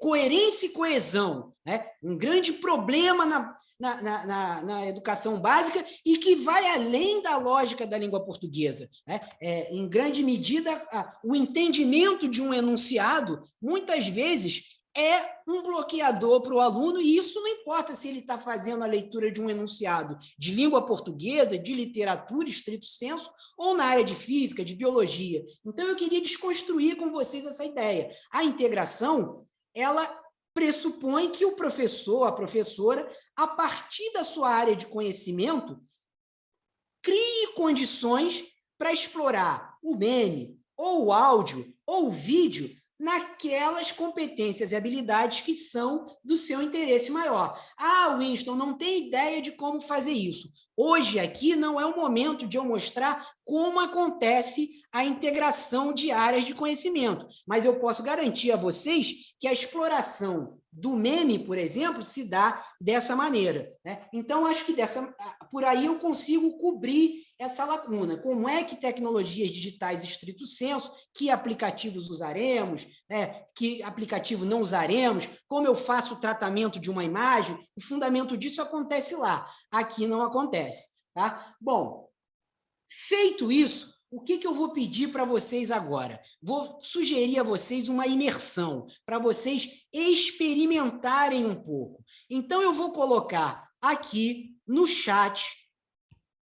Coerência e coesão, né? Um grande problema na educação básica e que vai além da lógica da língua portuguesa, né? Em grande medida, o entendimento de um enunciado, muitas vezes, é um bloqueador para o aluno, e isso não importa se ele está fazendo a leitura de um enunciado de língua portuguesa, de literatura, estrito senso, ou na área de física, de biologia. Então, eu queria desconstruir com vocês essa ideia. A integração, ela pressupõe que o professor, a professora, a partir da sua área de conhecimento, crie condições para explorar o meme, ou o áudio, ou o vídeo, naquelas competências e habilidades que são do seu interesse maior. Ah, Winston, não tem ideia de como fazer isso. Hoje aqui não é o momento de eu mostrar como acontece a integração de áreas de conhecimento, mas eu posso garantir a vocês que a exploração do meme, por exemplo, se dá dessa maneira, né? Então, acho que por aí eu consigo cobrir essa lacuna. Como é que tecnologias digitais estrito senso, que aplicativos usaremos, né? Que aplicativo não usaremos, como eu faço o tratamento de uma imagem, o fundamento disso acontece lá. Aqui não acontece, tá? Bom, feito isso, o que eu vou pedir para vocês agora? Vou sugerir a vocês uma imersão, para vocês experimentarem um pouco. Então, eu vou colocar aqui no chat,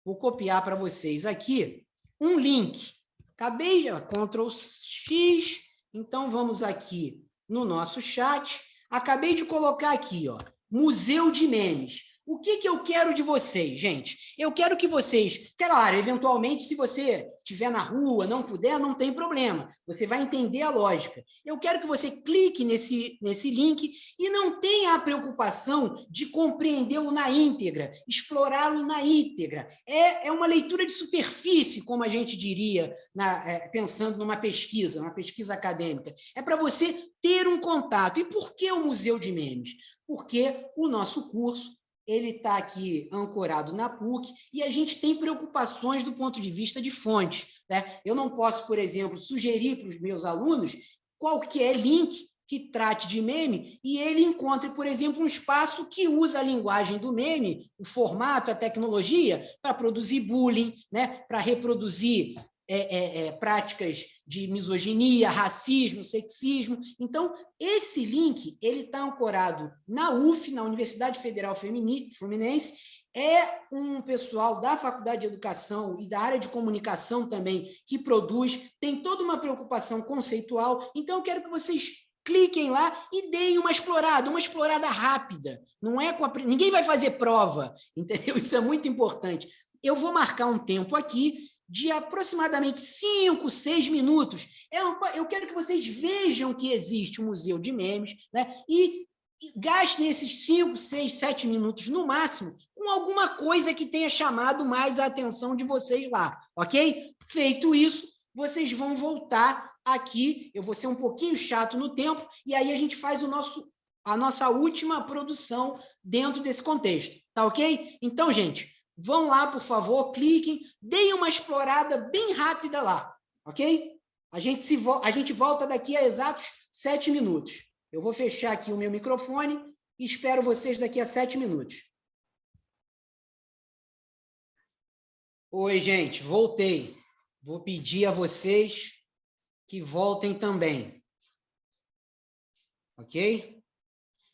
vou copiar para vocês aqui, um link. Acabei, Ctrl X, então vamos aqui no nosso chat. Acabei de colocar aqui, ó, Museu de Memes. O que eu quero de vocês, gente? Eu quero que vocês, claro, eventualmente, se você estiver na rua, não puder, não tem problema. Você vai entender a lógica. Eu quero que você clique nesse link e não tenha a preocupação de compreendê-lo na íntegra, explorá-lo na íntegra. É uma leitura de superfície, como a gente diria, pensando numa pesquisa, uma pesquisa acadêmica. É para você ter um contato. E por que o Museu de Memes? Porque o nosso curso ele está aqui ancorado na PUC e a gente tem preocupações do ponto de vista de fontes, né? Eu não posso, por exemplo, sugerir para os meus alunos qualquer link que trate de meme e ele encontre, por exemplo, um espaço que usa a linguagem do meme, o formato, a tecnologia, para produzir bullying, né? Para reproduzir práticas de misoginia, racismo, sexismo. Então, esse link ele está ancorado na UF, na Universidade Federal Fluminense, é um pessoal da Faculdade de Educação e da área de comunicação também que produz, tem toda uma preocupação conceitual, então eu quero que vocês cliquem lá e deem uma explorada rápida. Não é ninguém vai fazer prova, entendeu? Isso é muito importante. Eu vou marcar um tempo aqui de aproximadamente 5, 6 minutos. Eu quero que vocês vejam que existe um museu de memes, né? E gastem esses 5, 6, 7 minutos no máximo com alguma coisa que tenha chamado mais a atenção de vocês lá, ok? Feito isso, vocês vão voltar aqui, eu vou ser um pouquinho chato no tempo, e aí a gente faz a nossa última produção dentro desse contexto, tá ok? Então, gente, vão lá, por favor, cliquem, deem uma explorada bem rápida lá, ok? A gente volta daqui a exatos 7 minutos. Eu vou fechar aqui o meu microfone e espero vocês daqui a 7 minutos. Oi, gente, voltei. Vou pedir a vocês que voltem também. Ok?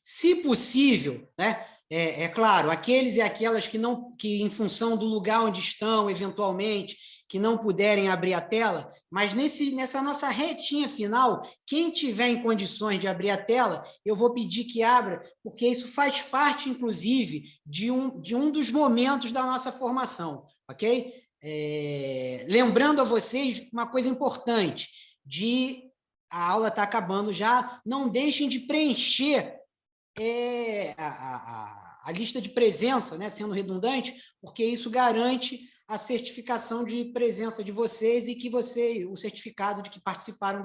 Se possível, né? É claro, aqueles e aquelas que em função do lugar onde estão, eventualmente, que não puderem abrir a tela, mas nessa nossa retinha final, quem tiver em condições de abrir a tela, eu vou pedir que abra, porque isso faz parte, inclusive, de um dos momentos da nossa formação, ok? Lembrando a vocês uma coisa importante, a aula está acabando já, não deixem de preencher a lista de presença, né, sendo redundante, porque isso garante a certificação de presença de vocês e o certificado de que participaram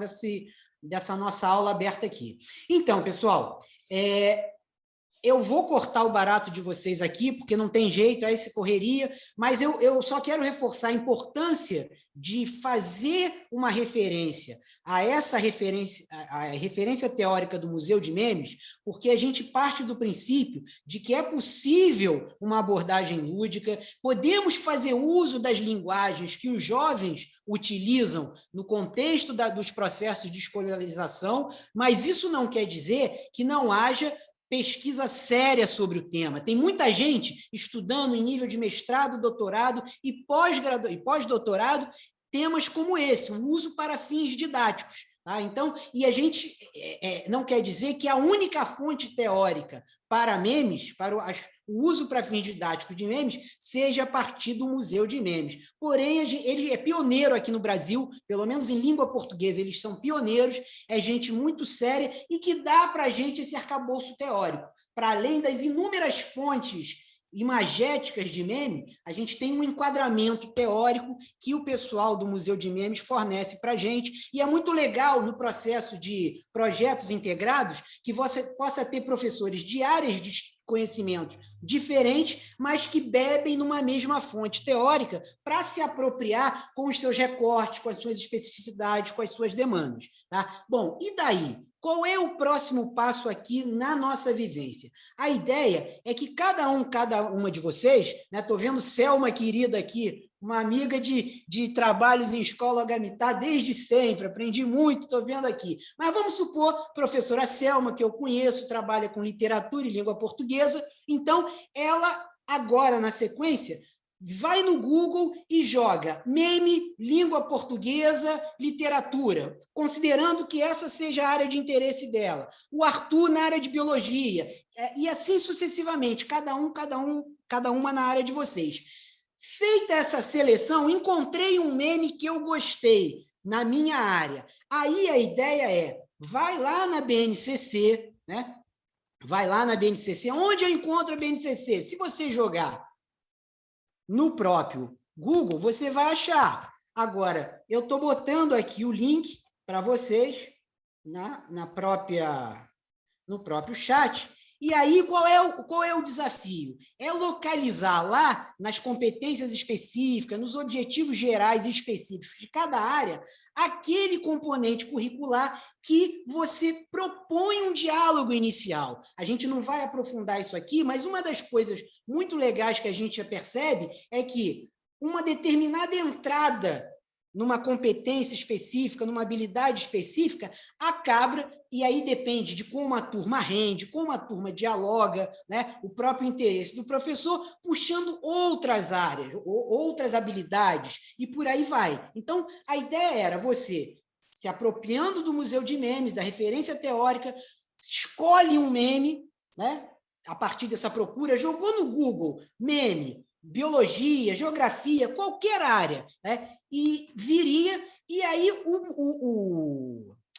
dessa nossa aula aberta aqui. Então, pessoal, eu vou cortar o barato de vocês aqui, porque não tem jeito, é essa correria, mas eu só quero reforçar a importância de fazer uma referência a referência teórica do Museu de Memes, porque a gente parte do princípio de que é possível uma abordagem lúdica, podemos fazer uso das linguagens que os jovens utilizam no contexto dos processos de escolarização, mas isso não quer dizer que não haja pesquisa séria sobre o tema. Tem muita gente estudando em nível de mestrado, doutorado e pós-doutorado temas como esse, o uso para fins didáticos, Tá? Então, e a gente não quer dizer que a única fonte teórica para memes, para o uso para fins didáticos de memes, seja a partir do Museu de Memes. Porém, ele é pioneiro aqui no Brasil, pelo menos em língua portuguesa, eles são pioneiros, é gente muito séria e que dá para a gente esse arcabouço teórico. Para além das inúmeras fontes imagéticas de meme, a gente tem um enquadramento teórico que o pessoal do Museu de Memes fornece para a gente, e é muito legal no processo de projetos integrados que você possa ter professores de áreas de conhecimentos diferentes, mas que bebem numa mesma fonte teórica para se apropriar com os seus recortes, com as suas especificidades, com as suas demandas. Tá? Bom, e daí? Qual é o próximo passo aqui na nossa vivência? A ideia é que cada uma de vocês, né, estou vendo Selma, querida aqui, uma amiga de trabalhos em escola Gamitá desde sempre, aprendi muito, estou vendo aqui. Mas vamos supor, professora Selma, que eu conheço, trabalha com literatura e língua portuguesa, então ela, agora na sequência, vai no Google e joga meme, língua portuguesa, literatura, considerando que essa seja a área de interesse dela. O Arthur na área de biologia, e assim sucessivamente, cada uma na área de vocês. Feita essa seleção, encontrei um meme que eu gostei na minha área. Aí a ideia é, vai lá na BNCC, né? Vai lá na BNCC. Onde eu encontro a BNCC? Se você jogar no próprio Google, você vai achar. Agora, eu estou botando aqui o link para vocês no próprio chat. E aí, qual é o desafio? É localizar lá, nas competências específicas, nos objetivos gerais e específicos de cada área, aquele componente curricular que você propõe um diálogo inicial. A gente não vai aprofundar isso aqui, mas uma das coisas muito legais que a gente já percebe é que uma determinada entrada numa competência específica, numa habilidade específica, acaba, e aí depende de como a turma rende, como a turma dialoga, né? O próprio interesse do professor, puxando outras áreas, outras habilidades, e por aí vai. Então, a ideia era você, se apropriando do Museu de Memes, da referência teórica, escolhe um meme, né? A partir dessa procura, jogou no Google, meme, biologia, geografia, qualquer área, né? E viria, e aí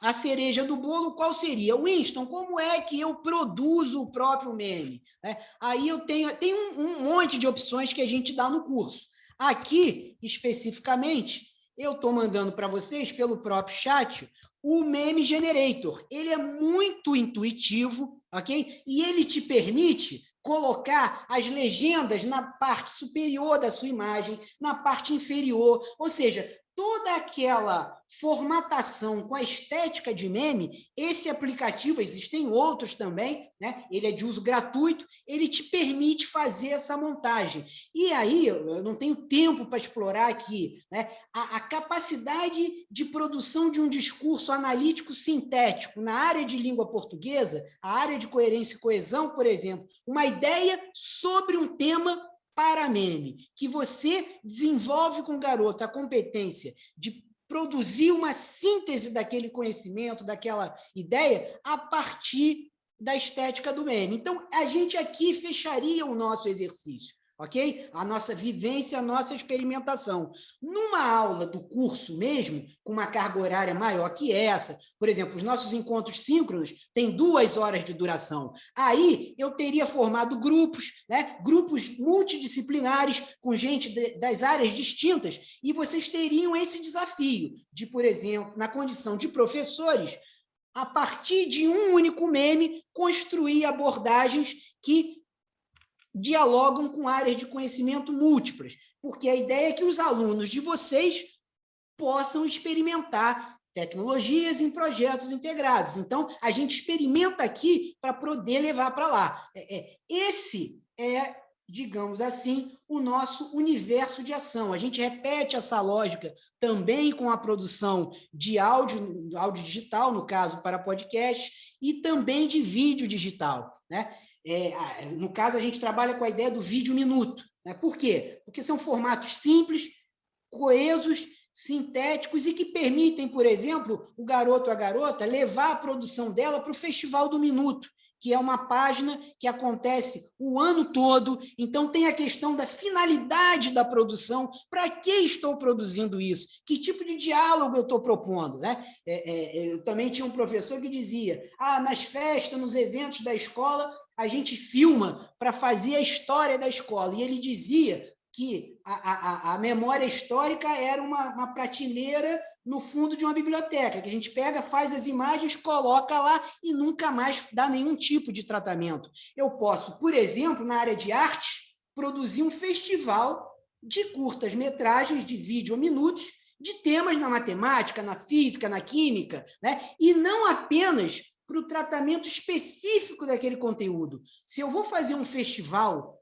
a cereja do bolo, qual seria? Winston, como é que eu produzo o próprio meme? Né? Aí eu tenho um monte de opções que a gente dá no curso. Aqui, especificamente, eu estou mandando para vocês, pelo próprio chat, o Meme Generator. Ele é muito intuitivo, ok? E ele te permite colocar as legendas na parte superior da sua imagem, na parte inferior, ou seja, toda aquela formatação com a estética de meme, esse aplicativo, existem outros também, né? Ele é de uso gratuito, ele te permite fazer essa montagem. E aí, eu não tenho tempo para explorar aqui, né? A capacidade de produção de um discurso analítico sintético na área de língua portuguesa, a área de coerência e coesão, por exemplo, uma ideia sobre um tema para meme, que você desenvolve com o garoto a competência de produzir uma síntese daquele conhecimento, daquela ideia, a partir da estética do meme. Então, a gente aqui fecharia o nosso exercício, ok? A nossa vivência, a nossa experimentação. Numa aula do curso mesmo, com uma carga horária maior que essa, por exemplo, os nossos encontros síncronos têm 2 horas de duração. Aí eu teria formado grupos, né? Grupos multidisciplinares com gente das áreas distintas, e vocês teriam esse desafio de, por exemplo, na condição de professores, a partir de um único meme, construir abordagens que dialogam com áreas de conhecimento múltiplas, porque a ideia é que os alunos de vocês possam experimentar tecnologias em projetos integrados. Então, a gente experimenta aqui para poder levar para lá. Esse é, digamos assim, o nosso universo de ação. A gente repete essa lógica também com a produção de áudio digital, no caso, para podcast, e também de vídeo digital, né? No caso, a gente trabalha com a ideia do vídeo minuto. Né? Por quê? Porque são formatos simples, coesos, sintéticos e que permitem, por exemplo, o garoto ou a garota levar a produção dela para o Festival do Minuto, que é uma página que acontece o ano todo. Então, tem a questão da finalidade da produção. Para que estou produzindo isso? Que tipo de diálogo eu estou propondo? Né? Eu também tinha um professor que dizia, nas festas, nos eventos da escola, a gente filma para fazer a história da escola. E ele dizia que a memória histórica era uma prateleira no fundo de uma biblioteca, que a gente pega, faz as imagens, coloca lá e nunca mais dá nenhum tipo de tratamento. Eu posso, por exemplo, na área de arte, produzir um festival de curtas-metragens, de vídeo minutos, de temas na matemática, na física, na química, né? E não apenas para o tratamento específico daquele conteúdo. Se eu vou fazer um festival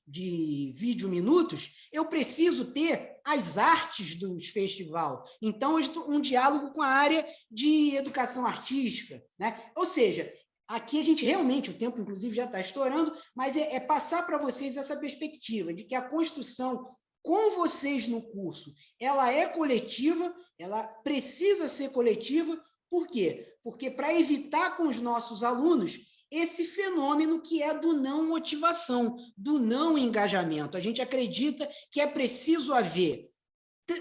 de vídeo minutos, eu preciso ter as artes do festival. Então, um diálogo com a área de educação artística, né? Ou seja, aqui a gente realmente, o tempo inclusive já está estourando, mas é passar para vocês essa perspectiva de que a construção com vocês no curso, ela é coletiva, ela precisa ser coletiva. Por quê? Porque para evitar com os nossos alunos esse fenômeno que é do não motivação, do não engajamento. A gente acredita que é preciso haver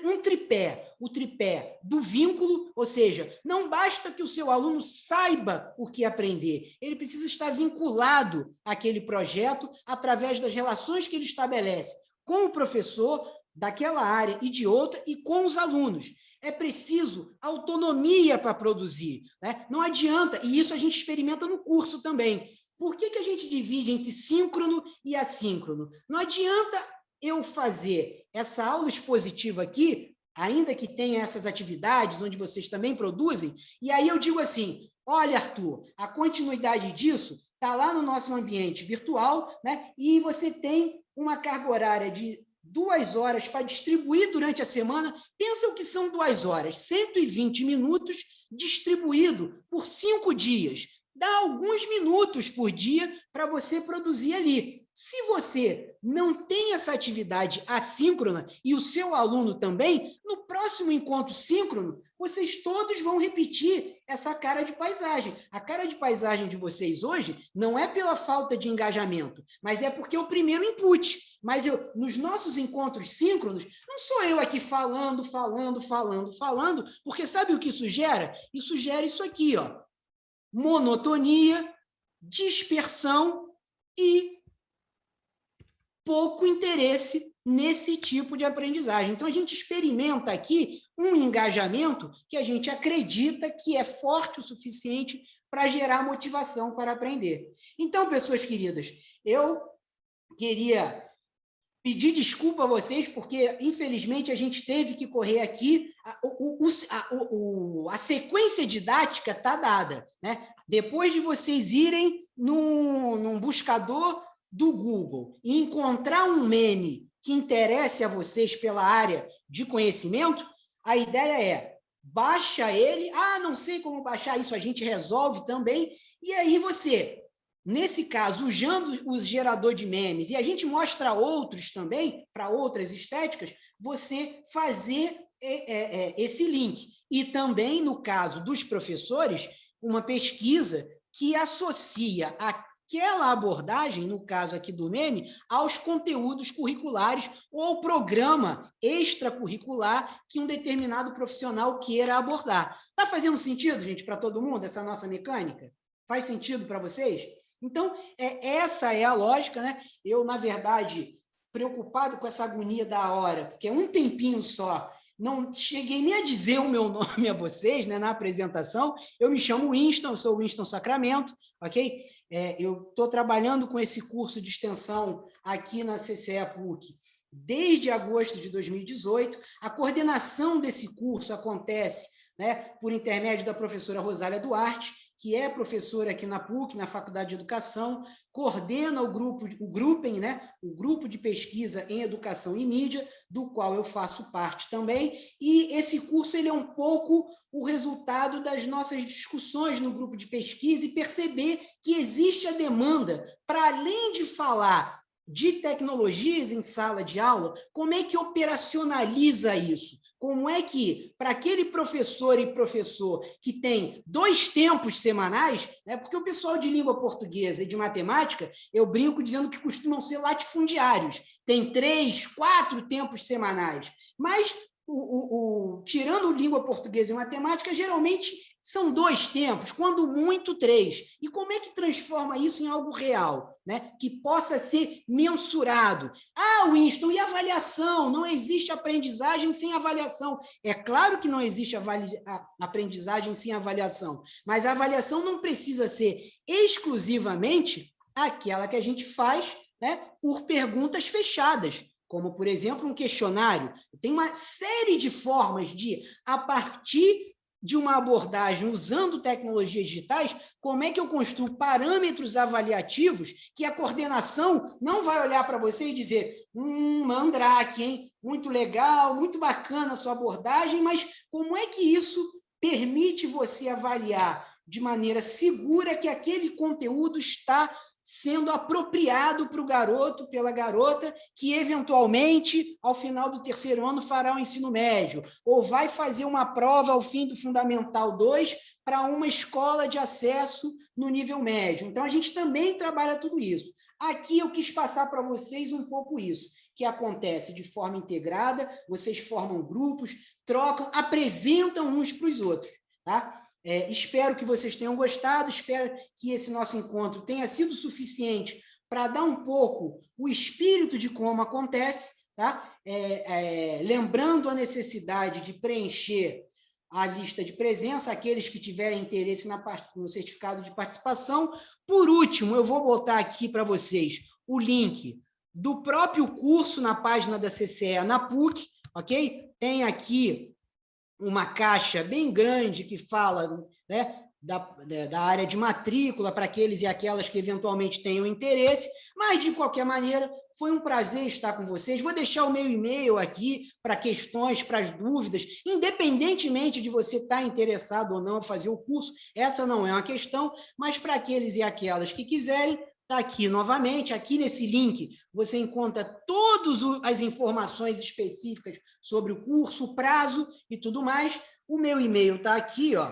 um tripé, o tripé do vínculo, ou seja, não basta que o seu aluno saiba o que aprender, ele precisa estar vinculado àquele projeto através das relações que ele estabelece com o professor daquela área e de outra e com os alunos. É preciso autonomia para produzir, né? Não adianta, e isso a gente experimenta no curso também. Por que a gente divide entre síncrono e assíncrono? Não adianta eu fazer essa aula expositiva aqui, ainda que tenha essas atividades onde vocês também produzem, e aí eu digo assim, olha, Arthur, a continuidade disso está lá no nosso ambiente virtual, né? E você tem uma carga horária de 2 horas para distribuir durante a semana. Pensa o que são 2 horas, 120 minutos distribuído por 5 dias. Dá alguns minutos por dia para você produzir ali. Se você não tem essa atividade assíncrona e o seu aluno também, no próximo encontro síncrono, vocês todos vão repetir essa cara de paisagem. A cara de paisagem de vocês hoje não é pela falta de engajamento, mas é porque é o primeiro input. Mas nos nossos encontros síncronos, não sou eu aqui falando, porque sabe o que isso gera? Isso gera isso aqui, ó. Monotonia, dispersão e pouco interesse nesse tipo de aprendizagem. Então, a gente experimenta aqui um engajamento que a gente acredita que é forte o suficiente para gerar motivação para aprender. Então, pessoas queridas, eu queria pedir desculpa a vocês, porque, infelizmente, a gente teve que correr aqui. A sequência didática está dada, né? Depois de vocês irem num buscador do Google e encontrar um meme que interesse a vocês pela área de conhecimento, a ideia é baixa ele. Não sei como baixar isso, a gente resolve também. E aí você, nesse caso, usando o gerador de memes, e a gente mostra outros também, para outras estéticas, você fazer esse link. E também, no caso dos professores, uma pesquisa que associa aquela abordagem, no caso aqui do meme, aos conteúdos curriculares ou ao programa extracurricular que um determinado profissional queira abordar. Está fazendo sentido, gente, para todo mundo, essa nossa mecânica? Faz sentido para vocês? Então, essa é a lógica, né? Eu, na verdade, preocupado com essa agonia da hora, porque é um tempinho só, não cheguei nem a dizer o meu nome a vocês, né, na apresentação. Eu me chamo Winston, eu sou o Winston Sacramento, ok? Eu estou trabalhando com esse curso de extensão aqui na CCE PUC desde agosto de 2018. A coordenação desse curso acontece, né, por intermédio da professora Rosália Duarte, que é professora aqui na PUC, na Faculdade de Educação, coordena o Gruppen, né, o grupo de pesquisa em educação e mídia, do qual eu faço parte também, e esse curso ele é um pouco o resultado das nossas discussões no grupo de pesquisa e perceber que existe a demanda, para além de falar de tecnologias em sala de aula, como é que operacionaliza isso? Como é que, para aquele professor e professor que tem 2 tempos semanais, né, porque o pessoal de língua portuguesa e de matemática, eu brinco dizendo que costumam ser latifundiários, tem 3, 4 tempos semanais, mas tirando língua portuguesa e matemática, geralmente são 2 tempos, quando muito 3. E como é que transforma isso em algo real, né? Que possa ser mensurado? Ah, Winston, e avaliação? Não existe aprendizagem sem avaliação. É claro que não existe aprendizagem sem avaliação, mas a avaliação não precisa ser exclusivamente aquela que a gente faz, né, por perguntas fechadas, como, por exemplo, um questionário. Tem uma série de formas de, a partir de uma abordagem usando tecnologias digitais, como é que eu construo parâmetros avaliativos que a coordenação não vai olhar para você e dizer Mandrake, hein? Muito legal, muito bacana a sua abordagem, mas como é que isso permite você avaliar de maneira segura que aquele conteúdo está sendo apropriado para o garoto, pela garota, que eventualmente, ao final do 3º ano, fará o ensino médio, ou vai fazer uma prova ao fim do Fundamental 2 para uma escola de acesso no nível médio. Então, a gente também trabalha tudo isso. Aqui eu quis passar para vocês um pouco isso, que acontece de forma integrada, vocês formam grupos, trocam, apresentam uns para os outros, tá? Espero que vocês tenham gostado, espero que esse nosso encontro tenha sido suficiente para dar um pouco o espírito de como acontece, tá? Lembrando a necessidade de preencher a lista de presença, aqueles que tiverem interesse no certificado de participação. Por último, eu vou botar aqui para vocês o link do próprio curso na página da CCE na PUC, ok? Tem aqui uma caixa bem grande que fala, né, da área de matrícula para aqueles e aquelas que eventualmente tenham interesse, mas, de qualquer maneira, foi um prazer estar com vocês. Vou deixar o meu e-mail aqui para questões, para as dúvidas, independentemente de você estar interessado ou não em fazer o curso, essa não é uma questão, mas para aqueles e aquelas que quiserem, está aqui novamente, aqui nesse link você encontra todas as informações específicas sobre o curso, o prazo e tudo mais. O meu e-mail está aqui, ó,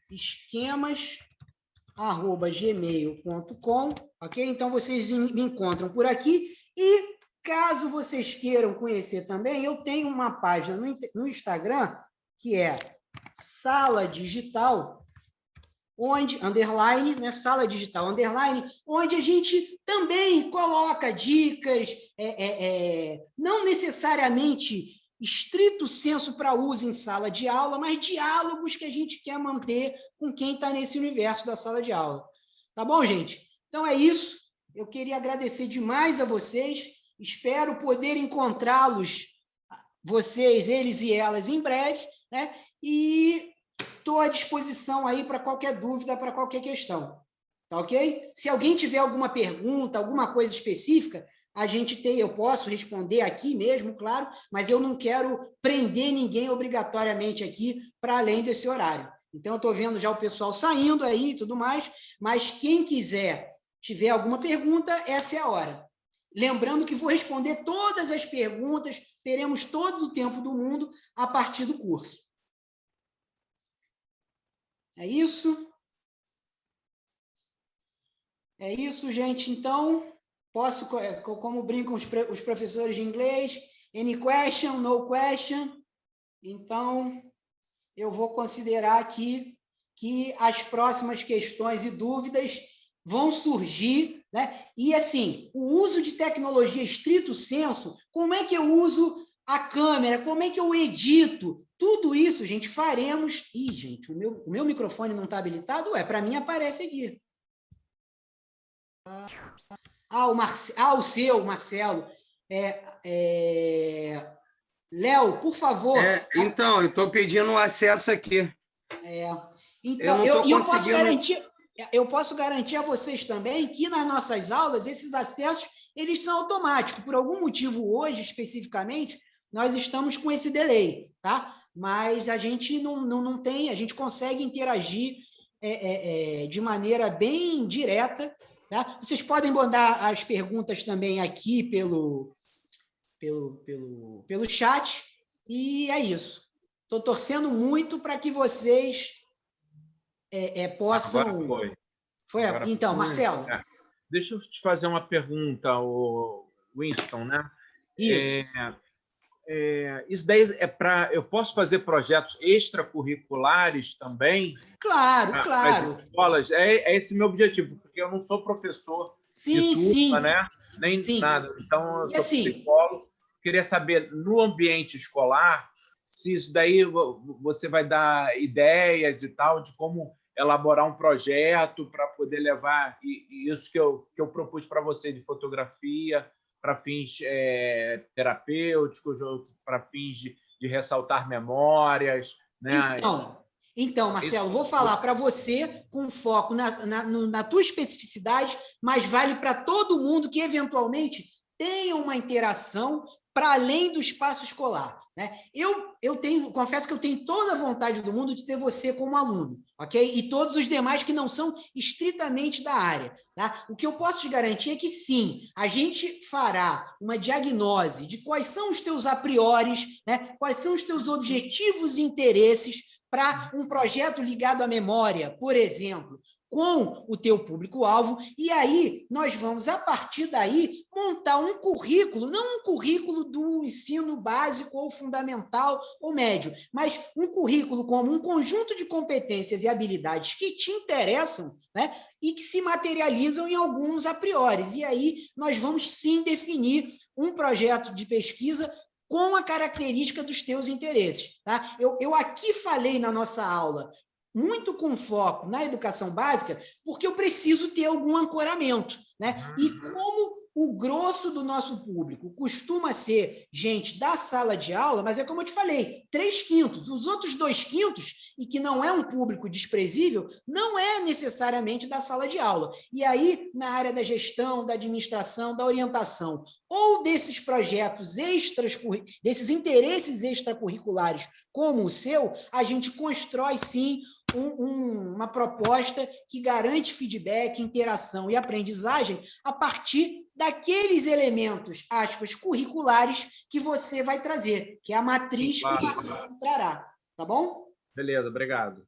esquemas@gmail.com, ok? Então, vocês me encontram por aqui. E, caso vocês queiram conhecer também, eu tenho uma página no Instagram, que é Sala Digital, onde, underline, né, Sala Digital, underline, onde a gente também coloca dicas, não necessariamente estrito senso para uso em sala de aula, mas diálogos que a gente quer manter com quem está nesse universo da sala de aula. Tá bom, gente? Então é isso. Eu queria agradecer demais a vocês. Espero poder encontrá-los, vocês, eles e elas, em breve, né? E estou à disposição aí para qualquer dúvida, para qualquer questão. Tá ok? Se alguém tiver alguma pergunta, alguma coisa específica, eu posso responder aqui mesmo, claro, mas eu não quero prender ninguém obrigatoriamente aqui para além desse horário. Então, eu estou vendo já o pessoal saindo aí e tudo mais, mas quem tiver alguma pergunta, essa é a hora. Lembrando que vou responder todas as perguntas, teremos todo o tempo do mundo a partir do curso. É isso? É isso, gente. Então, posso, como brincam os professores de inglês, any question, no question. Então, eu vou considerar aqui que as próximas questões e dúvidas vão surgir, né? E, assim, o uso de tecnologia estrito senso, como é que eu uso a câmera, como é que eu edito? Tudo isso, gente, faremos... Ih, gente, o meu microfone não está habilitado? Para mim aparece aqui. O seu, Marcelo. Léo, por favor. Então, eu estou pedindo acesso aqui. Então, eu posso garantir a vocês também que nas nossas aulas, esses acessos, eles são automáticos. Por algum motivo, hoje, especificamente, nós estamos com esse delay, tá? Mas a gente não tem, a gente consegue interagir de maneira bem direta, tá? Vocês podem mandar as perguntas também aqui pelo chat, e é isso. Estou torcendo muito para que vocês possam... Agora foi. Foi? Agora Então, foi. Marcelo. Deixa eu te fazer uma pergunta, Winston, né? Isso. Isso daí eu posso fazer projetos extracurriculares também? Claro, Para claro. as escolas? É esse meu objetivo, porque eu não sou professor de turma, né? Nem nada. Então, eu sou psicólogo. Queria saber, no ambiente escolar, se isso daí você vai dar ideias e tal de como elaborar um projeto para poder levar isso que eu propus para você de fotografia para fins terapêuticos, para fins de ressaltar memórias, né? Então, Marcelo, vou falar para você com foco na tua especificidade, mas vale para todo mundo que, eventualmente, tenha uma interação para além do espaço escolar, né? Confesso que eu tenho toda a vontade do mundo de ter você como aluno, ok? E todos os demais que não são estritamente da área, tá? O que eu posso te garantir é que, sim, a gente fará uma diagnose de quais são os teus a priores, né? Quais são os teus objetivos e interesses para um projeto ligado à memória, por exemplo, com o teu público-alvo, e aí nós vamos, a partir daí, montar um currículo, não um currículo do ensino básico ou fundamental ou médio, mas um currículo como um conjunto de competências e habilidades que te interessam, né, e que se materializam em alguns a priori. E aí nós vamos, sim, definir um projeto de pesquisa com a característica dos teus interesses. Tá? Eu aqui falei na nossa aula muito com foco na educação básica, porque eu preciso ter algum ancoramento, né? E como o grosso do nosso público costuma ser gente da sala de aula, mas é como eu te falei, 3/5, os outros 2/5, e que não é um público desprezível, não é necessariamente da sala de aula. E aí, na área da gestão, da administração, da orientação, ou desses projetos extras, desses interesses extracurriculares como o seu, a gente constrói, sim, uma proposta que garante feedback, interação e aprendizagem a partir daqueles elementos, aspas, curriculares que você vai trazer, que é a matriz que o Marcelo trará. Tá bom? Beleza, obrigado.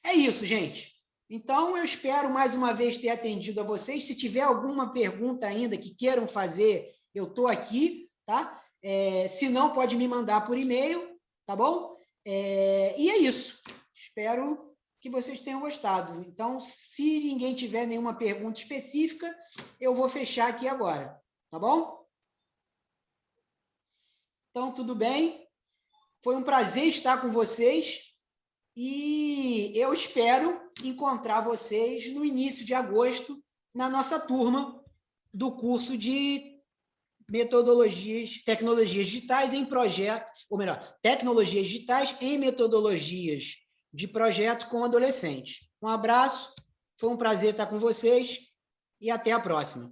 É isso, gente. Então, eu espero mais uma vez ter atendido a vocês. Se tiver alguma pergunta ainda que queiram fazer, eu estou aqui, tá? Se não, pode me mandar por e-mail, tá bom? E é isso. Espero que vocês tenham gostado. Então, se ninguém tiver nenhuma pergunta específica, eu vou fechar aqui agora, tá bom? Então, tudo bem? Foi um prazer estar com vocês e eu espero encontrar vocês no início de agosto na nossa turma do curso de tecnologias digitais em projeto, ou melhor, tecnologias digitais em metodologias de projeto com adolescentes. Um abraço, foi um prazer estar com vocês e até a próxima.